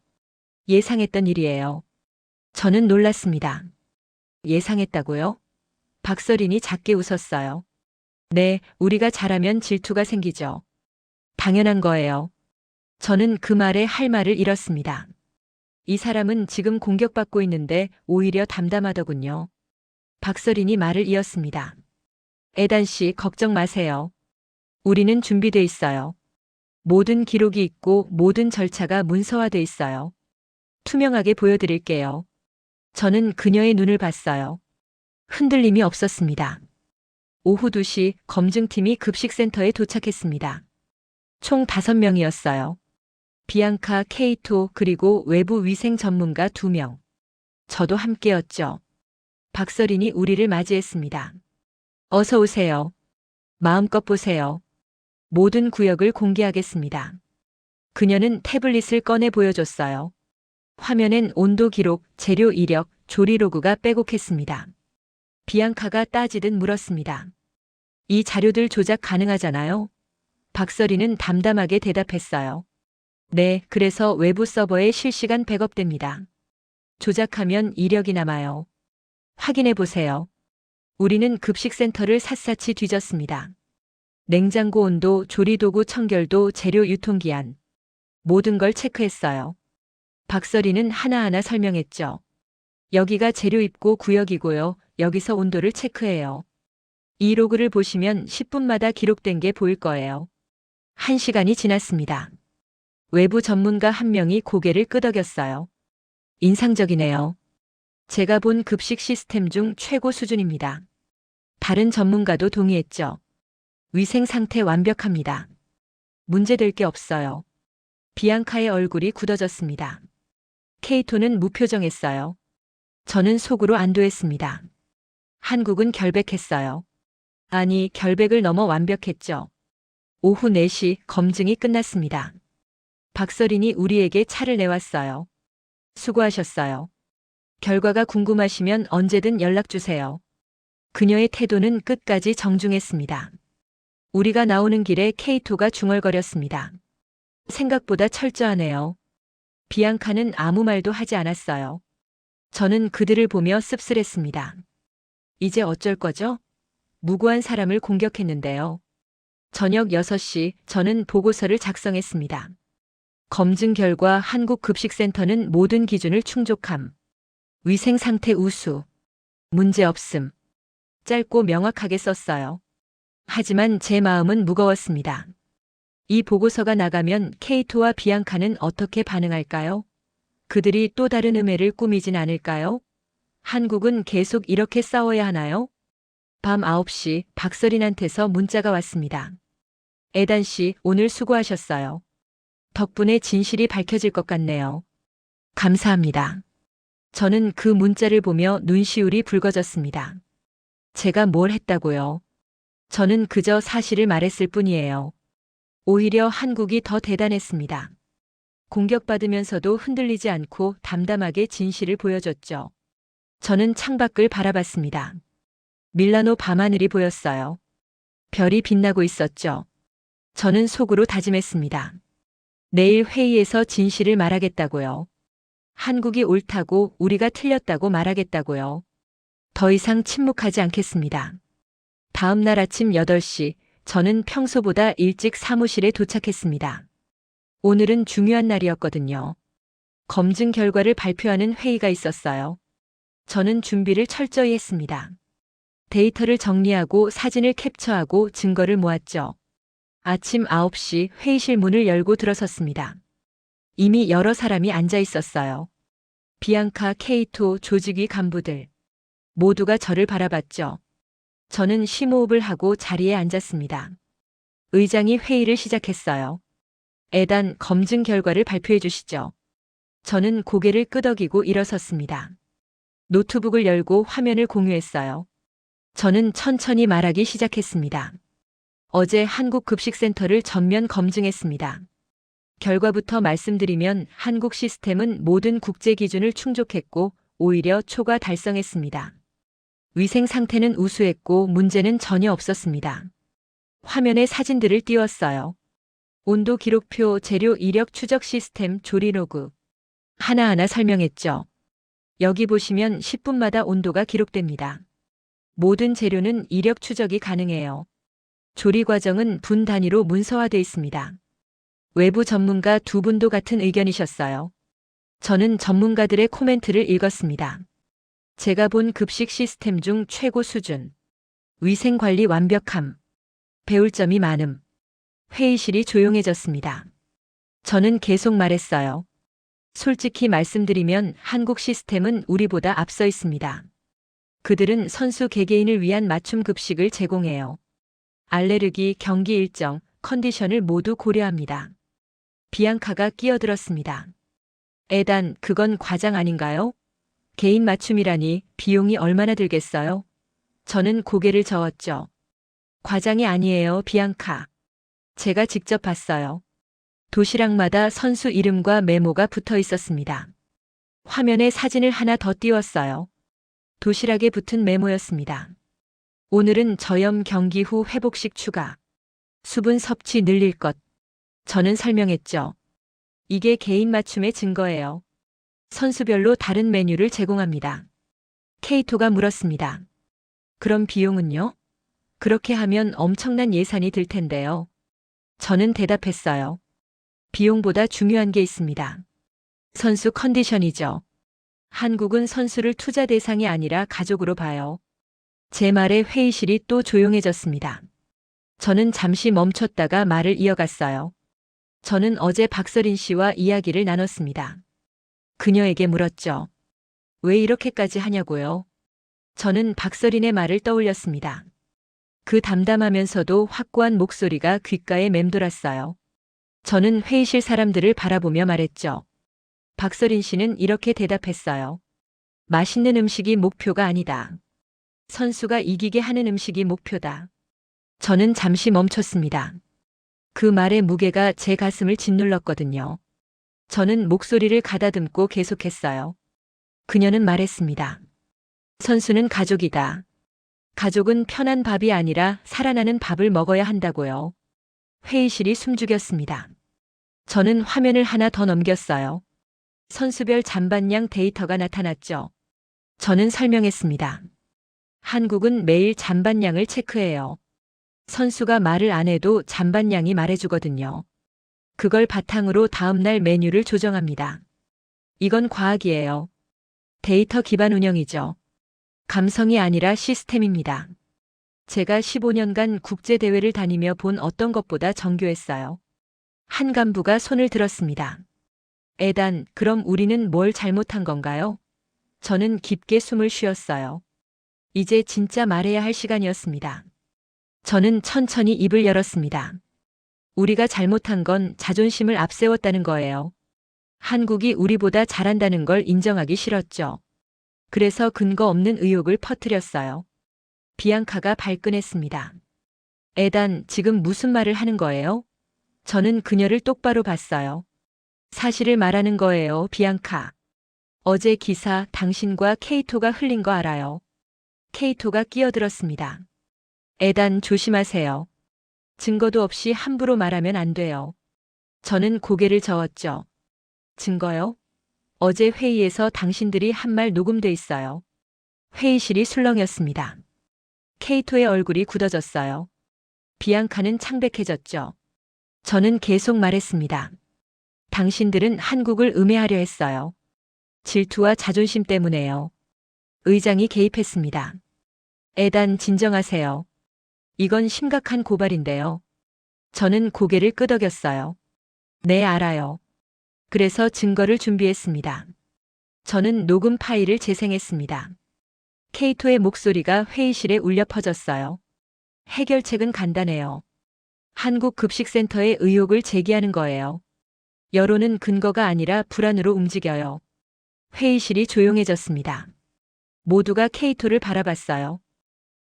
예상했던 일이에요. 저는 놀랐습니다. 예상했다고요? 박서린이 작게 웃었어요. 네, 우리가 잘하면 질투가 생기죠. 당연한 거예요. 저는 그 말에 할 말을 잃었습니다. 이 사람은 지금 공격받고 있는데 오히려 담담하더군요. 박서린이 말을 이었습니다. 에단 씨, 걱정 마세요. 우리는 준비돼 있어요. 모든 기록이 있고 모든 절차가 문서화돼 있어요. 투명하게 보여드릴게요. 저는 그녀의 눈을 봤어요. 흔들림이 없었습니다. 오후 2시 검증팀이 급식센터에 도착했습니다. 총 5명이었어요. 비앙카, 케이토, 그리고 외부 위생 전문가 2명. 저도 함께였죠. 박서린이 우리를 맞이했습니다. 어서 오세요. 마음껏 보세요. 모든 구역을 공개하겠습니다. 그녀는 태블릿을 꺼내 보여줬어요. 화면엔 온도 기록, 재료 이력, 조리 로그가 빼곡했습니다. 비앙카가 따지듯 물었습니다. 이 자료들 조작 가능하잖아요? 박서린은 담담하게 대답했어요. 네, 그래서 외부 서버에 실시간 백업됩니다. 조작하면 이력이 남아요. 확인해 보세요. 우리는 급식센터를 샅샅이 뒤졌습니다. 냉장고 온도, 조리도구 청결도, 재료 유통기한. 모든 걸 체크했어요. 박서린은 하나하나 설명했죠. 여기가 재료 입고 구역이고요. 여기서 온도를 체크해요. 이 로그를 보시면 10분마다 기록된 게 보일 거예요. 1시간이 지났습니다. 외부 전문가 한 명이 고개를 끄덕였어요. 인상적이네요. 제가 본 급식 시스템 중 최고 수준입니다. 다른 전문가도 동의했죠. 위생 상태 완벽합니다. 문제될 게 없어요. 비앙카의 얼굴이 굳어졌습니다. 케이토는 무표정했어요. 저는 속으로 안도했습니다. 한국은 결백했어요. 아니, 결백을 넘어 완벽했죠. 오후 4시 검증이 끝났습니다. 박서린이 우리에게 차를 내왔어요. 수고하셨어요. 결과가 궁금하시면 언제든 연락 주세요. 그녀의 태도는 끝까지 정중했습니다. 우리가 나오는 길에 케이토가 중얼거렸습니다. 생각보다 철저하네요. 비앙카는 아무 말도 하지 않았어요. 저는 그들을 보며 씁쓸했습니다. 이제 어쩔 거죠? 무고한 사람을 공격했는데요. 저녁 6시 저는 보고서를 작성했습니다. 검증 결과 한국급식센터는 모든 기준을 충족함. 위생 상태 우수. 문제 없음. 짧고 명확하게 썼어요. 하지만 제 마음은 무거웠습니다. 이 보고서가 나가면 케이토와 비앙카는 어떻게 반응할까요? 그들이 또 다른 음해를 꾸미진 않을까요? 한국은 계속 이렇게 싸워야 하나요? 밤 9시 박서린한테서 문자가 왔습니다. 에단 씨, 오늘 수고하셨어요. 덕분에 진실이 밝혀질 것 같네요. 감사합니다. 저는 그 문자를 보며 눈시울이 붉어졌습니다. 제가 뭘 했다고요? 저는 그저 사실을 말했을 뿐이에요. 오히려 한국이 더 대단했습니다. 공격받으면서도 흔들리지 않고 담담하게 진실을 보여줬죠. 저는 창밖을 바라봤습니다. 밀라노 밤하늘이 보였어요. 별이 빛나고 있었죠. 저는 속으로 다짐했습니다. 내일 회의에서 진실을 말하겠다고요. 한국이 옳다고 우리가 틀렸다고 말하겠다고요. 더 이상 침묵하지 않겠습니다. 다음 날 아침 8시, 저는 평소보다 일찍 사무실에 도착했습니다. 오늘은 중요한 날이었거든요. 검증 결과를 발표하는 회의가 있었어요. 저는 준비를 철저히 했습니다. 데이터를 정리하고 사진을 캡처하고 증거를 모았죠. 아침 9시 회의실 문을 열고 들어섰습니다. 이미 여러 사람이 앉아 있었어요. 비앙카, 케이토, 조직위 간부들. 모두가 저를 바라봤죠. 저는 심호흡을 하고 자리에 앉았습니다. 의장이 회의를 시작했어요. 에단, 검증 결과를 발표해 주시죠. 저는 고개를 끄덕이고 일어섰습니다. 노트북을 열고 화면을 공유했어요. 저는 천천히 말하기 시작했습니다. 어제 한국급식센터를 전면 검증했습니다. 결과부터 말씀드리면 한국 시스템은 모든 국제 기준을 충족했고 오히려 초과 달성했습니다. 위생 상태는 우수했고 문제는 전혀 없었습니다. 화면에 사진들을 띄웠어요. 온도 기록표, 재료 이력 추적 시스템, 조리 로그. 하나하나 설명했죠. 여기 보시면 10분마다 온도가 기록됩니다. 모든 재료는 이력 추적이 가능해요. 조리 과정은 분 단위로 문서화돼 있습니다. 외부 전문가 2분도 같은 의견이셨어요. 저는 전문가들의 코멘트를 읽었습니다. 제가 본 급식 시스템 중 최고 수준. 위생 관리 완벽함. 배울 점이 많음. 회의실이 조용해졌습니다. 저는 계속 말했어요. 솔직히 말씀드리면 한국 시스템은 우리보다 앞서 있습니다. 그들은 선수 개개인을 위한 맞춤 급식을 제공해요. 알레르기, 경기 일정, 컨디션을 모두 고려합니다. 비앙카가 끼어들었습니다. 에단, 그건 과장 아닌가요? 개인 맞춤이라니 비용이 얼마나 들겠어요? 저는 고개를 저었죠. 과장이 아니에요, 비앙카. 제가 직접 봤어요. 도시락마다 선수 이름과 메모가 붙어 있었습니다. 화면에 사진을 하나 더 띄웠어요. 도시락에 붙은 메모였습니다. 오늘은 저염 경기 후 회복식 추가. 수분 섭취 늘릴 것. 저는 설명했죠. 이게 개인 맞춤의 증거예요. 선수별로 다른 메뉴를 제공합니다. 케이토가 물었습니다. 그럼 비용은요? 그렇게 하면 엄청난 예산이 들 텐데요. 저는 대답했어요. 비용보다 중요한 게 있습니다. 선수 컨디션이죠. 한국은 선수를 투자 대상이 아니라 가족으로 봐요. 제 말에 회의실이 또 조용해졌습니다. 저는 잠시 멈췄다가 말을 이어갔어요. 저는 어제 박서린 씨와 이야기를 나눴습니다. 그녀에게 물었죠. 왜 이렇게까지 하냐고요? 저는 박서린의 말을 떠올렸습니다. 그 담담하면서도 확고한 목소리가 귓가에 맴돌았어요. 저는 회의실 사람들을 바라보며 말했죠. 박서린 씨는 이렇게 대답했어요. 맛있는 음식이 목표가 아니다. 선수가 이기게 하는 음식이 목표다. 저는 잠시 멈췄습니다. 그 말의 무게가 제 가슴을 짓눌렀거든요. 저는 목소리를 가다듬고 계속했어요. 그녀는 말했습니다. 선수는 가족이다. 가족은 편한 밥이 아니라 살아나는 밥을 먹어야 한다고요. 회의실이 숨죽였습니다. 저는 화면을 하나 더 넘겼어요. 선수별 잔반량 데이터가 나타났죠. 저는 설명했습니다. 한국은 매일 잔반량을 체크해요. 선수가 말을 안 해도 잔반량이 말해주거든요. 그걸 바탕으로 다음날 메뉴를 조정합니다. 이건 과학이에요. 데이터 기반 운영이죠. 감성이 아니라 시스템입니다. 제가 15년간 국제대회를 다니며 본 어떤 것보다 정교했어요. 한 간부가 손을 들었습니다. 에단, 그럼 우리는 뭘 잘못한 건가요? 저는 깊게 숨을 쉬었어요. 이제 진짜 말해야 할 시간이었습니다. 저는 천천히 입을 열었습니다. 우리가 잘못한 건 자존심을 앞세웠다는 거예요. 한국이 우리보다 잘한다는 걸 인정하기 싫었죠. 그래서 근거 없는 의혹을 퍼뜨렸어요. 비앙카가 발끈했습니다. 에단, 지금 무슨 말을 하는 거예요? 저는 그녀를 똑바로 봤어요. 사실을 말하는 거예요, 비앙카. 어제 기사 당신과 케이토가 흘린 거 알아요. 케이토가 끼어들었습니다. 에단, 조심하세요. 증거도 없이 함부로 말하면 안 돼요. 저는 고개를 저었죠. 증거요? 어제 회의에서 당신들이 한 말 녹음돼 있어요. 회의실이 술렁였습니다. 케이토의 얼굴이 굳어졌어요. 비앙카는 창백해졌죠. 저는 계속 말했습니다. 당신들은 한국을 음해하려 했어요. 질투와 자존심 때문에요. 의장이 개입했습니다. 에단, 진정하세요. 이건 심각한 고발인데요. 저는 고개를 끄덕였어요. 네, 알아요. 그래서 증거를 준비했습니다. 저는 녹음 파일을 재생했습니다. 케이토의 목소리가 회의실에 울려 퍼졌어요. 해결책은 간단해요. 한국급식센터에 의혹을 제기하는 거예요. 여론은 근거가 아니라 불안으로 움직여요. 회의실이 조용해졌습니다. 모두가 케이토를 바라봤어요.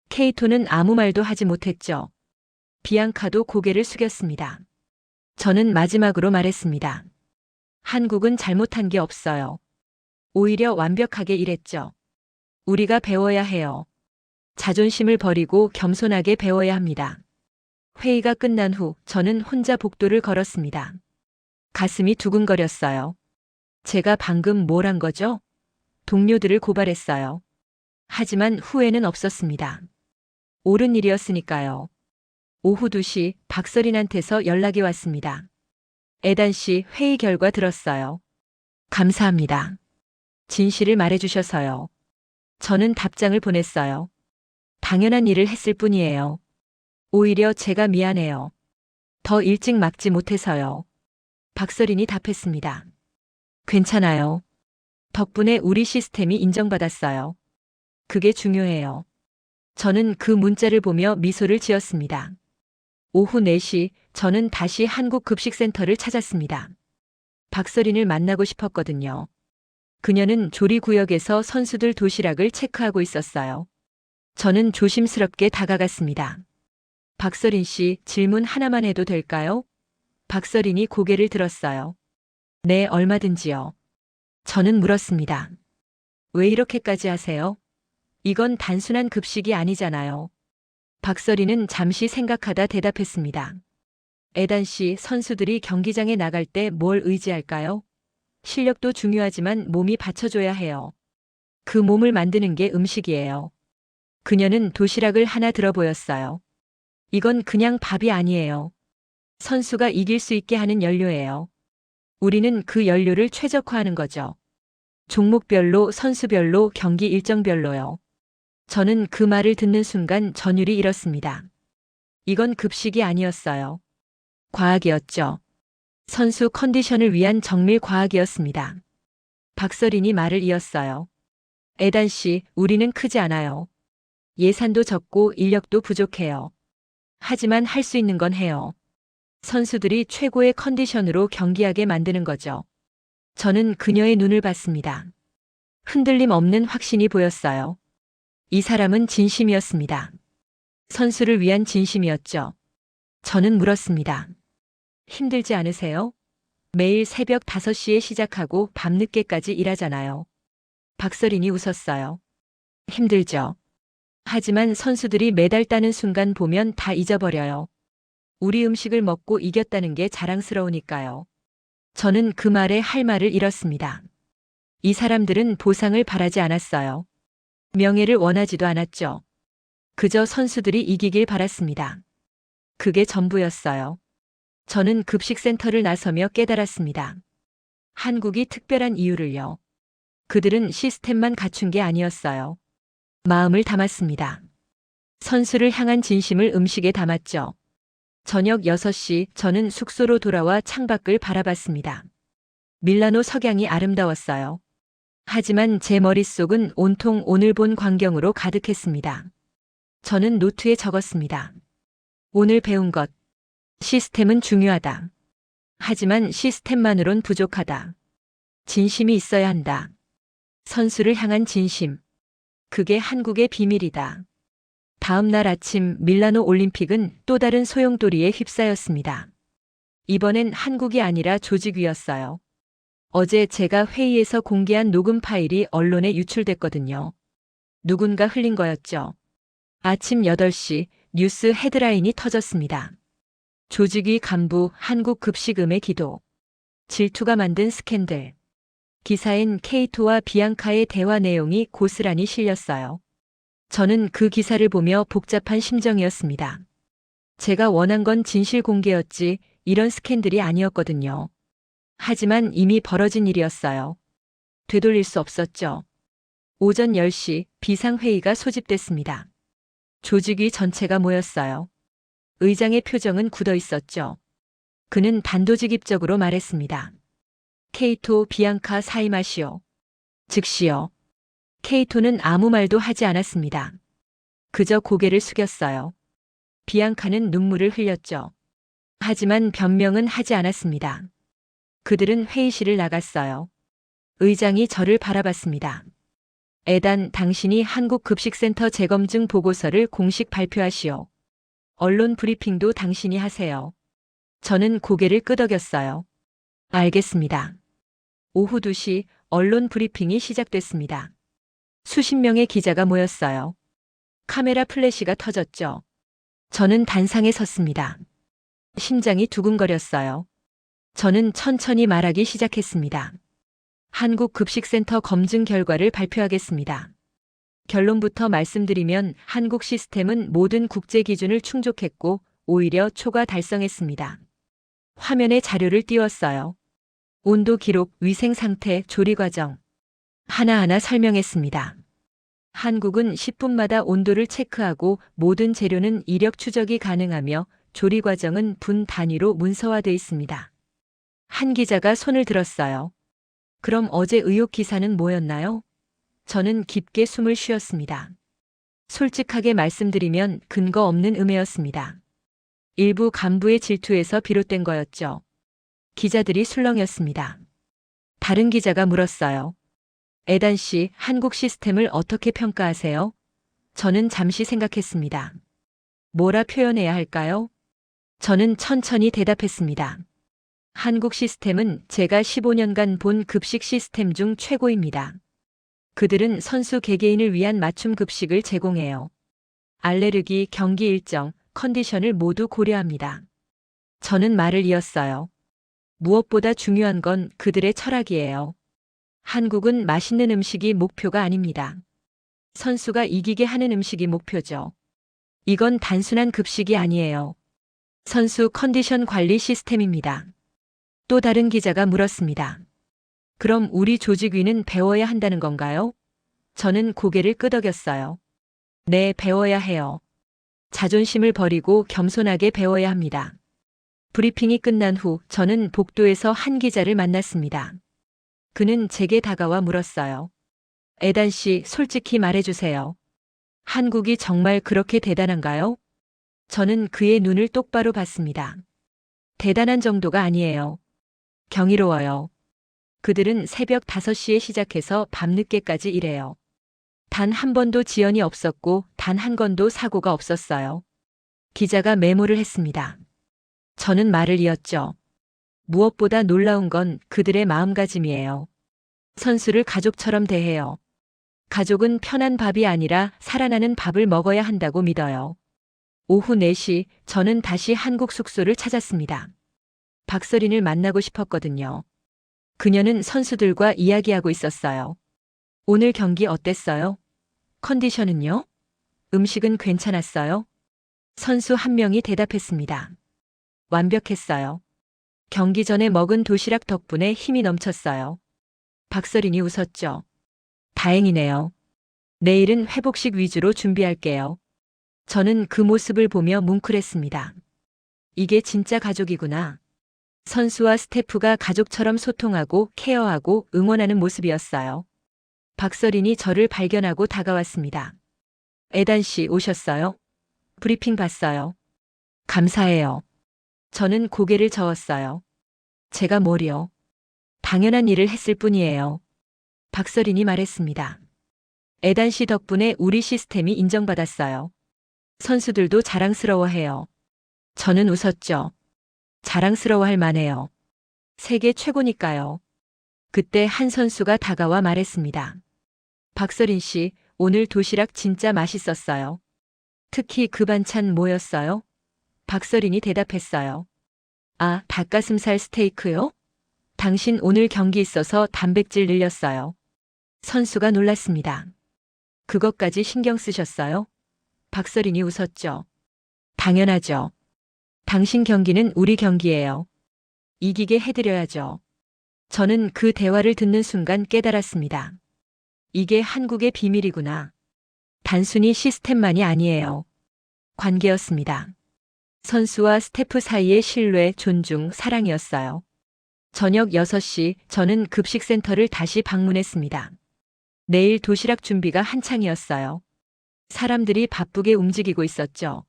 케이토는 아무 말도 하지 못했죠. 비앙카도 고개를 숙였습니다. 저는 마지막으로 말했습니다. 한국은 잘못한 게 없어요. 오히려 완벽하게 일했죠. 우리가 배워야 해요. 자존심을 버리고 겸손하게 배워야 합니다. 회의가 끝난 후 저는 혼자 복도를 걸었습니다. 가슴이 두근거렸어요. 제가 방금 뭘 한 거죠? 동료들을 고발했어요. 하지만 후회는 없었습니다. 옳은 일이었으니까요. 오후 2시 박서린한테서 연락이 왔습니다. 에단 씨, 회의 결과 들었어요. 감사합니다. 진실을 말해주셔서요. 저는 답장을 보냈어요. 당연한 일을 했을 뿐이에요. 오히려 제가 미안해요. 더 일찍 막지 못해서요. 박서린이 답했습니다. 괜찮아요. 덕분에 우리 시스템이 인정받았어요. 그게 중요해요. 저는 그 문자를 보며 미소를 지었습니다. 오후 4시 저는 다시 한국급식센터를 찾았습니다. 박서린을 만나고 싶었거든요. 그녀는 조리구역에서 선수들 도시락을 체크하고 있었어요. 저는 조심스럽게 다가갔습니다. 박서린 씨, 질문 하나만 해도 될까요? 박서린이 고개를 들었어요. 네, 얼마든지요. 저는 물었습니다. 왜 이렇게까지 하세요? 이건 단순한 급식이 아니잖아요. 박서린은 잠시 생각하다 대답했습니다. 에단 씨, 선수들이 경기장에 나갈 때 뭘 의지할까요? 실력도 중요하지만 몸이 받쳐줘야 해요. 그 몸을 만드는 게 음식이에요. 그녀는 도시락을 하나 들어 보였어요. 이건 그냥 밥이 아니에요. 선수가 이길 수 있게 하는 연료예요. 우리는 그 연료를 최적화하는 거죠. 종목별로, 선수별로, 경기 일정별로요. 저는 그 말을 듣는 순간 전율이 일었습니다. 이건 급식이 아니었어요. 과학이었죠. 선수 컨디션을 위한 정밀 과학이었습니다. 박서린이 말을 이었어요. 에단 씨, 우리는 크지 않아요. 예산도 적고 인력도 부족해요. 하지만 할 수 있는 건 해요. 선수들이 최고의 컨디션으로 경기하게 만드는 거죠. 저는 그녀의 눈을 봤습니다. 흔들림 없는 확신이 보였어요. 이 사람은 진심이었습니다. 선수를 위한 진심이었죠. 저는 물었습니다. 힘들지 않으세요? 매일 새벽 5시에 시작하고 밤늦게까지 일하잖아요. 박서린이 웃었어요. 힘들죠. 하지만 선수들이 메달 따는 순간 보면 다 잊어버려요. 우리 음식을 먹고 이겼다는 게 자랑스러우니까요. 저는 그 말에 할 말을 잃었습니다. 이 사람들은 보상을 바라지 않았어요. 명예를 원하지도 않았죠. 그저 선수들이 이기길 바랐습니다. 그게 전부였어요. 저는 급식센터를 나서며 깨달았습니다. 한국이 특별한 이유를요. 그들은 시스템만 갖춘 게 아니었어요. 마음을 담았습니다. 선수를 향한 진심을 음식에 담았죠. 저녁 6시 저는 숙소로 돌아와 창밖을 바라봤습니다. 밀라노 석양이 아름다웠어요. 하지만 제 머릿속은 온통 오늘 본 광경으로 가득했습니다. 저는 노트에 적었습니다. 오늘 배운 것. 시스템은 중요하다. 하지만 시스템만으론 부족하다. 진심이 있어야 한다. 선수를 향한 진심. 그게 한국의 비밀이다. 다음 날 아침 밀라노 올림픽은 또 다른 소용돌이에 휩싸였습니다. 이번엔 한국이 아니라 조직위였어요. 어제 제가 회의에서 공개한 녹음 파일이 언론에 유출됐거든요. 누군가 흘린 거였죠. 아침 8시 뉴스 헤드라인이 터졌습니다. 조직위 간부 한국 급식음의 기도. 질투가 만든 스캔들. 기사엔 케이토와 비앙카의 대화 내용이 고스란히 실렸어요. 저는 그 기사를 보며 복잡한 심정이었습니다. 제가 원한 건 진실 공개였지 이런 스캔들이 아니었거든요. 하지만 이미 벌어진 일이었어요. 되돌릴 수 없었죠. 오전 10시 비상회의가 소집됐습니다. 조직위 전체가 모였어요. 의장의 표정은 굳어 있었죠. 그는 단도직입적으로 말했습니다. 케이토 비앙카 사임하시오. 즉시요. 케이토는 아무 말도 하지 않았습니다. 그저 고개를 숙였어요. 비앙카는 눈물을 흘렸죠. 하지만 변명은 하지 않았습니다. 그들은 회의실을 나갔어요. 의장이 저를 바라봤습니다. 에단, 당신이 한국급식센터 재검증 보고서를 공식 발표하시오. 언론 브리핑도 당신이 하세요. 저는 고개를 끄덕였어요. 알겠습니다. 오후 2시 언론 브리핑이 시작됐습니다. 수십 명의 기자가 모였어요. 카메라 플래시가 터졌죠. 저는 단상에 섰습니다. 심장이 두근거렸어요. 저는 천천히 말하기 시작했습니다. 한국급식센터 검증 결과를 발표하겠습니다. 결론부터 말씀드리면 한국 시스템은 모든 국제 기준을 충족했고 오히려 초과 달성했습니다. 화면에 자료를 띄웠어요. 온도 기록, 위생 상태, 조리 과정. 하나하나 설명했습니다. 한국은 10분마다 온도를 체크하고 모든 재료는 이력 추적이 가능하며 조리 과정은 분 단위로 문서화돼 있습니다. 한 기자가 손을 들었어요. 그럼 어제 의혹 기사는 뭐였나요? 저는 깊게 숨을 쉬었습니다. 솔직하게 말씀드리면 근거 없는 음해였습니다. 일부 간부의 질투에서 비롯된 거였죠. 기자들이 술렁였습니다. 다른 기자가 물었어요. 에단 씨, 한국 시스템을 어떻게 평가하세요? 저는 잠시 생각했습니다. 뭐라 표현해야 할까요? 저는 천천히 대답했습니다. 한국 시스템은 제가 15년간 본 급식 시스템 중 최고입니다. 그들은 선수 개개인을 위한 맞춤 급식을 제공해요. 알레르기, 경기 일정, 컨디션을 모두 고려합니다. 저는 말을 이었어요. 무엇보다 중요한 건 그들의 철학이에요. 한국은 맛있는 음식이 목표가 아닙니다. 선수가 이기게 하는 음식이 목표죠. 이건 단순한 급식이 아니에요. 선수 컨디션 관리 시스템입니다. 또 다른 기자가 물었습니다. 그럼 우리 조직위는 배워야 한다는 건가요? 저는 고개를 끄덕였어요. 네, 배워야 해요. 자존심을 버리고 겸손하게 배워야 합니다. 브리핑이 끝난 후 저는 복도에서 한 기자를 만났습니다. 그는 제게 다가와 물었어요. 에단 씨, 솔직히 말해주세요. 한국이 정말 그렇게 대단한가요? 저는 그의 눈을 똑바로 봤습니다. 대단한 정도가 아니에요. 경이로워요. 그들은 새벽 5시에 시작해서 밤늦게까지 일해요. 단 한 번도 지연이 없었고 단 한 건도 사고가 없었어요. 기자가 메모를 했습니다. 저는 말을 이었죠. 무엇보다 놀라운 건 그들의 마음가짐이에요. 선수를 가족처럼 대해요. 가족은 편한 밥이 아니라 살아나는 밥을 먹어야 한다고 믿어요. 오후 4시 저는 다시 한국 숙소를 찾았습니다. 박서린을 만나고 싶었거든요. 그녀는 선수들과 이야기하고 있었어요. 오늘 경기 어땠어요? 컨디션은요? 음식은 괜찮았어요? 선수 한 명이 대답했습니다. 완벽했어요. 경기 전에 먹은 도시락 덕분에 힘이 넘쳤어요. 박서린이 웃었죠. 다행이네요. 내일은 회복식 위주로 준비할게요. 저는 그 모습을 보며 뭉클했습니다. 이게 진짜 가족이구나. 선수와 스태프가 가족처럼 소통하고 케어하고 응원하는 모습이었어요. 박서린이 저를 발견하고 다가왔습니다. 에단 씨 오셨어요? 브리핑 봤어요. 감사해요. 저는 고개를 저었어요. 제가 뭘요? 당연한 일을 했을 뿐이에요. 박서린이 말했습니다. 에단 씨 덕분에 우리 시스템이 인정받았어요. 선수들도 자랑스러워해요. 저는 웃었죠. 자랑스러워할 만해요. 세계 최고니까요. 그때 한 선수가 다가와 말했습니다. 박서린 씨, 오늘 도시락 진짜 맛있었어요. 특히 그 반찬 뭐였어요? 박서린이 대답했어요. 아, 닭가슴살 스테이크요? 당신 오늘 경기 있어서 단백질 늘렸어요. 선수가 놀랐습니다. 그것까지 신경 쓰셨어요? 박서린이 웃었죠. 당연하죠. 당신 경기는 우리 경기예요. 이기게 해드려야죠. 저는 그 대화를 듣는 순간 깨달았습니다. 이게 한국의 비밀이구나. 단순히 시스템만이 아니에요. 관계였습니다. 선수와 스태프 사이의 신뢰, 존중, 사랑이었어요. 저녁 6시 저는 급식센터를 다시 방문했습니다. 내일 도시락 준비가 한창이었어요. 사람들이 바쁘게 움직이고 있었죠.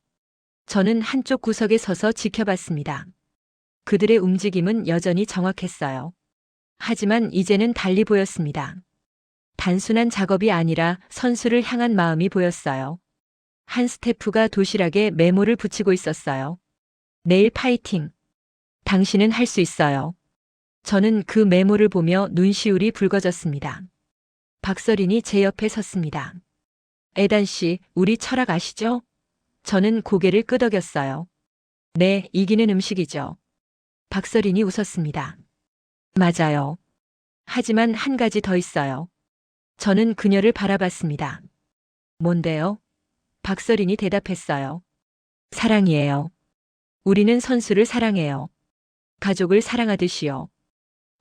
저는 한쪽 구석에 서서 지켜봤습니다. 그들의 움직임은 여전히 정확했어요. 하지만 이제는 달리 보였습니다. 단순한 작업이 아니라 선수를 향한 마음이 보였어요. 한 스태프가 도시락에 메모를 붙이고 있었어요. 내일 파이팅. 당신은 할 수 있어요. 저는 그 메모를 보며 눈시울이 붉어졌습니다. 박서린이 제 옆에 섰습니다. 에단 씨, 우리 철학 아시죠? 저는 고개를 끄덕였어요. 네, 이기는 음식이죠. 박서린이 웃었습니다. 맞아요. 하지만 한 가지 더 있어요. 저는 그녀를 바라봤습니다. 뭔데요? 박서린이 대답했어요. 사랑이에요. 우리는 선수를 사랑해요. 가족을 사랑하듯이요.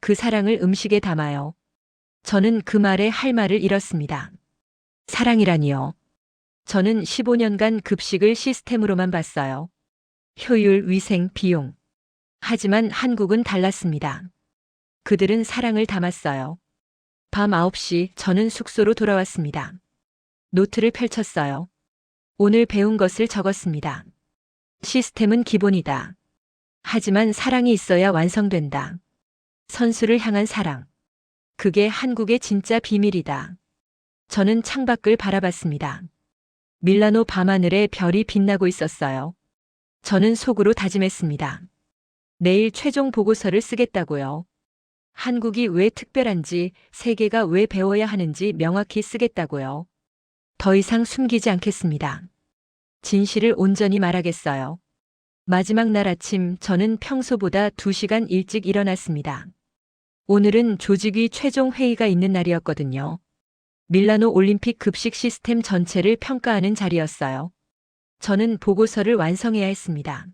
그 사랑을 음식에 담아요. 저는 그 말에 할 말을 잃었습니다. 사랑이라니요. 저는 15년간 급식을 시스템으로만 봤어요. 효율, 위생, 비용. 하지만 한국은 달랐습니다. 그들은 사랑을 담았어요. 밤 9시 저는 숙소로 돌아왔습니다. 노트를 펼쳤어요. 오늘 배운 것을 적었습니다. 시스템은 기본이다. 하지만 사랑이 있어야 완성된다. 선수를 향한 사랑. 그게 한국의 진짜 비밀이다. 저는 창밖을 바라봤습니다. 밀라노 밤하늘에 별이 빛나고 있었어요. 저는 속으로 다짐했습니다. 내일 최종 보고서를 쓰겠다고요. 한국이 왜 특별한지, 세계가 왜 배워야 하는지 명확히 쓰겠다고요. 더 이상 숨기지 않겠습니다. 진실을 온전히 말하겠어요. 마지막 날 아침 저는 평소보다 2시간 일찍 일어났습니다. 오늘은 조직위 최종 회의가 있는 날이었거든요. 밀라노 올림픽 급식 시스템 전체를 평가하는 자리였어요. 저는 보고서를 완성해야 했습니다.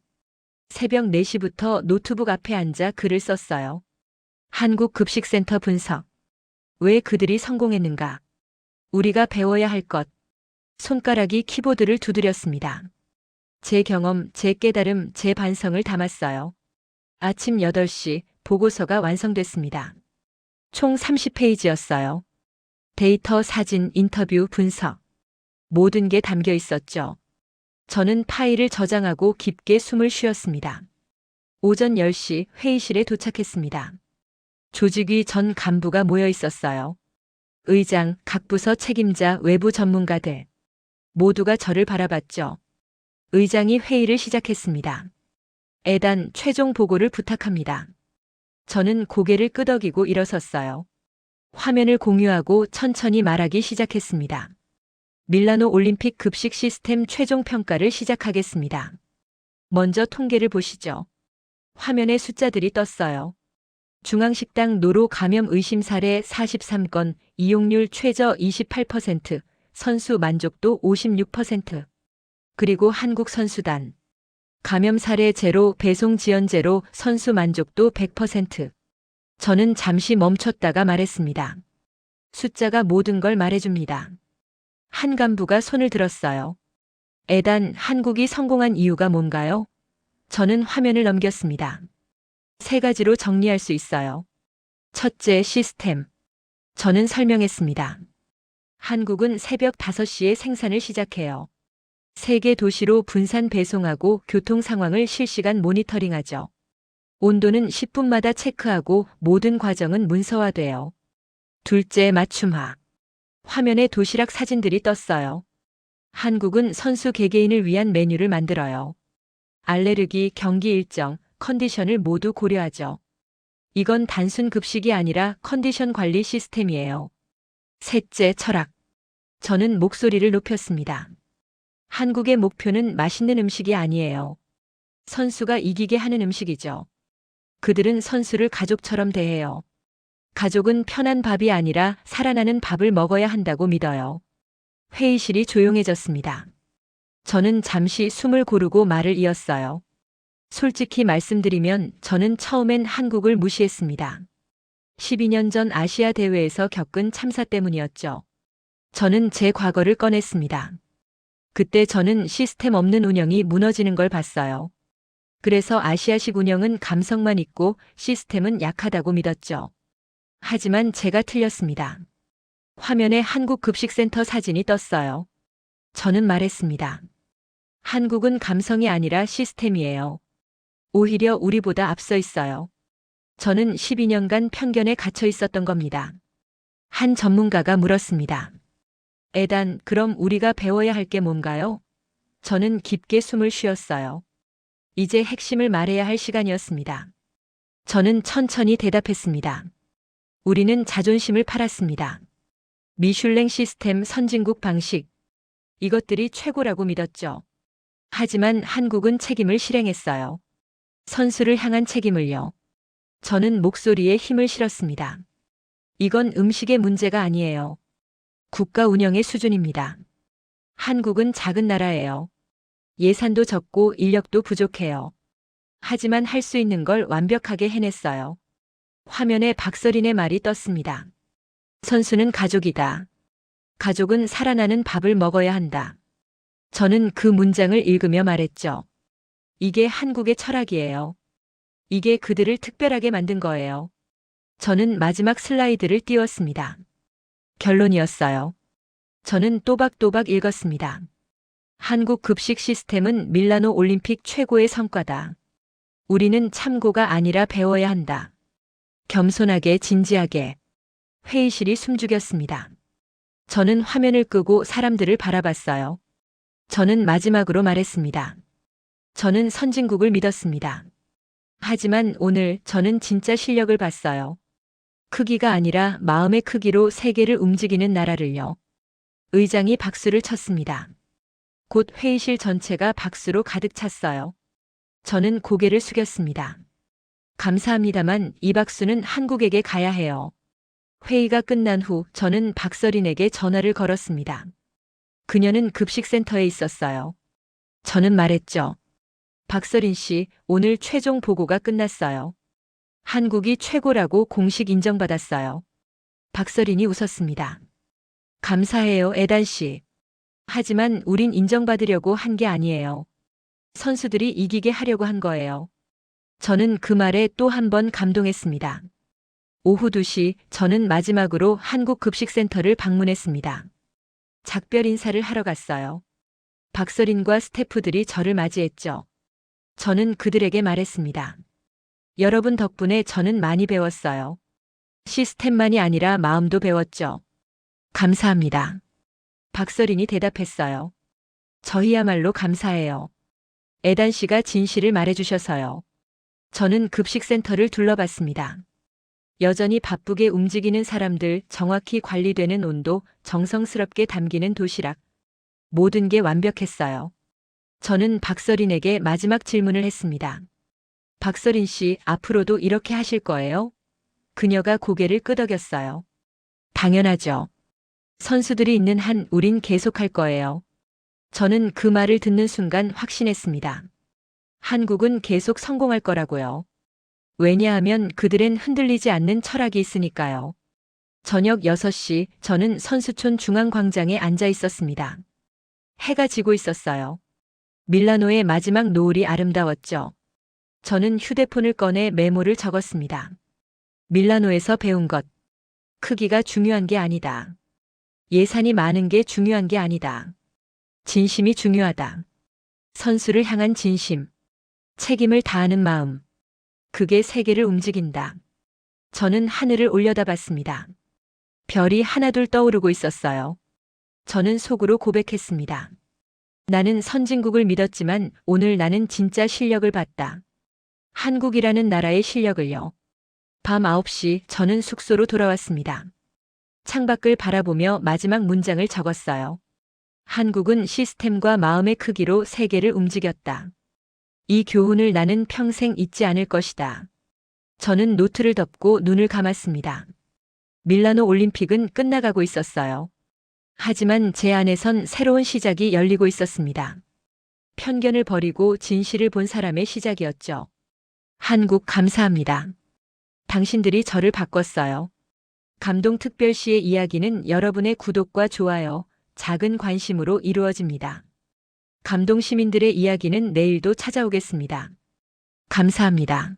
새벽 4시부터 노트북 앞에 앉아 글을 썼어요. 한국 급식센터 분석. 왜 그들이 성공했는가? 우리가 배워야 할 것. 손가락이 키보드를 두드렸습니다. 제 경험, 제 깨달음, 제 반성을 담았어요. 아침 8시 보고서가 완성됐습니다. 총 30페이지였어요. 데이터, 사진, 인터뷰, 분석. 모든 게 담겨 있었죠. 저는 파일을 저장하고 깊게 숨을 쉬었습니다. 오전 10시 회의실에 도착했습니다. 조직위 전 간부가 모여 있었어요. 의장, 각 부서 책임자, 외부 전문가들. 모두가 저를 바라봤죠. 의장이 회의를 시작했습니다. 에단, 최종 보고를 부탁합니다. 저는 고개를 끄덕이고 일어섰어요. 화면을 공유하고 천천히 말하기 시작했습니다. 밀라노 올림픽 급식 시스템 최종 평가를 시작하겠습니다. 먼저 통계를 보시죠. 화면에 숫자들이 떴어요. 중앙식당 노로 감염 의심 사례 43건, 이용률 최저 28%, 선수 만족도 56%. 그리고 한국 선수단. 감염 사례 제로, 배송 지연 제로, 선수 만족도 100%. 저는 잠시 멈췄다가 말했습니다. 숫자가 모든 걸 말해줍니다. 한 간부가 손을 들었어요. 에단, 한국이 성공한 이유가 뭔가요? 저는 화면을 넘겼습니다. 세 가지로 정리할 수 있어요. 첫째, 시스템. 저는 설명했습니다. 한국은 새벽 5시에 생산을 시작해요. 세계 도시로 분산 배송하고 교통 상황을 실시간 모니터링하죠. 온도는 10분마다 체크하고 모든 과정은 문서화돼요. 둘째, 맞춤화. 화면에 도시락 사진들이 떴어요. 한국은 선수 개개인을 위한 메뉴를 만들어요. 알레르기, 경기 일정, 컨디션을 모두 고려하죠. 이건 단순 급식이 아니라 컨디션 관리 시스템이에요. 셋째, 철학. 저는 목소리를 높였습니다. 한국의 목표는 맛있는 음식이 아니에요. 선수가 이기게 하는 음식이죠. 그들은 선수를 가족처럼 대해요. 가족은 편한 밥이 아니라 살아나는 밥을 먹어야 한다고 믿어요. 회의실이 조용해졌습니다. 저는 잠시 숨을 고르고 말을 이었어요. 솔직히 말씀드리면 저는 처음엔 한국을 무시했습니다. 12년 전 아시아 대회에서 겪은 참사 때문이었죠. 저는 제 과거를 꺼냈습니다. 그때 저는 시스템 없는 운영이 무너지는 걸 봤어요. 그래서 아시아식 운영은 감성만 있고 시스템은 약하다고 믿었죠. 하지만 제가 틀렸습니다. 화면에 한국급식센터 사진이 떴어요. 저는 말했습니다. 한국은 감성이 아니라 시스템이에요. 오히려 우리보다 앞서 있어요. 저는 12년간 편견에 갇혀 있었던 겁니다. 한 전문가가 물었습니다. 에단, 그럼 우리가 배워야 할 게 뭔가요? 저는 깊게 숨을 쉬었어요. 이제 핵심을 말해야 할 시간이었습니다. 저는 천천히 대답했습니다. 우리는 자존심을 팔았습니다. 미슐랭 시스템, 선진국 방식. 이것들이 최고라고 믿었죠. 하지만 한국은 책임을 실행했어요. 선수를 향한 책임을요. 저는 목소리에 힘을 실었습니다. 이건 음식의 문제가 아니에요. 국가 운영의 수준입니다. 한국은 작은 나라예요. 예산도 적고 인력도 부족해요. 하지만 할 수 있는 걸 완벽하게 해냈어요. 화면에 박서린의 말이 떴습니다. 선수는 가족이다. 가족은 살아나는 밥을 먹어야 한다. 저는 그 문장을 읽으며 말했죠. 이게 한국의 철학이에요. 이게 그들을 특별하게 만든 거예요. 저는 마지막 슬라이드를 띄웠습니다. 결론이었어요. 저는 또박또박 읽었습니다. 한국 급식 시스템은 밀라노 올림픽 최고의 성과다. 우리는 참고가 아니라 배워야 한다. 겸손하게, 진지하게. 회의실이 숨죽였습니다. 저는 화면을 끄고 사람들을 바라봤어요. 저는 마지막으로 말했습니다. 저는 선진국을 믿었습니다. 하지만 오늘 저는 진짜 실력을 봤어요. 크기가 아니라 마음의 크기로 세계를 움직이는 나라를요. 의장이 박수를 쳤습니다. 곧 회의실 전체가 박수로 가득 찼어요. 저는 고개를 숙였습니다. 감사합니다만 이 박수는 한국에게 가야 해요. 회의가 끝난 후 저는 박서린에게 전화를 걸었습니다. 그녀는 급식센터에 있었어요. 저는 말했죠. 박서린 씨, 오늘 최종 보고가 끝났어요. 한국이 최고라고 공식 인정받았어요. 박서린이 웃었습니다. 감사해요, 에단 씨. 하지만 우린 인정받으려고 한 게 아니에요. 선수들이 이기게 하려고 한 거예요. 저는 그 말에 또 한 번 감동했습니다. 오후 2시 저는 마지막으로 한국급식센터를 방문했습니다. 작별 인사를 하러 갔어요. 박서린과 스태프들이 저를 맞이했죠. 저는 그들에게 말했습니다. 여러분 덕분에 저는 많이 배웠어요. 시스템만이 아니라 마음도 배웠죠. 감사합니다. 박서린이 대답했어요. 저희야말로 감사해요. 에단 씨가 진실을 말해주셔서요. 저는 급식센터를 둘러봤습니다. 여전히 바쁘게 움직이는 사람들, 정확히 관리되는 온도, 정성스럽게 담기는 도시락. 모든 게 완벽했어요. 저는 박서린에게 마지막 질문을 했습니다. 박서린 씨, 앞으로도 이렇게 하실 거예요? 그녀가 고개를 끄덕였어요. 당연하죠. 선수들이 있는 한 우린 계속할 거예요. 저는 그 말을 듣는 순간 확신했습니다. 한국은 계속 성공할 거라고요. 왜냐하면 그들은 흔들리지 않는 철학이 있으니까요. 저녁 6시 저는 선수촌 중앙광장에 앉아 있었습니다. 해가 지고 있었어요. 밀라노의 마지막 노을이 아름다웠죠. 저는 휴대폰을 꺼내 메모를 적었습니다. 밀라노에서 배운 것. 크기가 중요한 게 아니다. 예산이 많은 게 중요한 게 아니다. 진심이 중요하다. 선수를 향한 진심. 책임을 다하는 마음. 그게 세계를 움직인다. 저는 하늘을 올려다봤습니다. 별이 하나둘 떠오르고 있었어요. 저는 속으로 고백했습니다. 나는 선진국을 믿었지만 오늘 나는 진짜 실력을 봤다. 한국이라는 나라의 실력을요. 밤 9시 저는 숙소로 돌아왔습니다. 창밖을 바라보며 마지막 문장을 적었어요. 한국은 시스템과 마음의 크기로 세계를 움직였다. 이 교훈을 나는 평생 잊지 않을 것이다. 저는 노트를 덮고 눈을 감았습니다. 밀라노 올림픽은 끝나가고 있었어요. 하지만 제 안에선 새로운 시작이 열리고 있었습니다. 편견을 버리고 진실을 본 사람의 시작이었죠. 한국 감사합니다. 당신들이 저를 바꿨어요. 감동특별시의 이야기는 여러분의 구독과 좋아요, 작은 관심으로 이루어집니다. 감동 시민들의 이야기는 내일도 찾아오겠습니다. 감사합니다.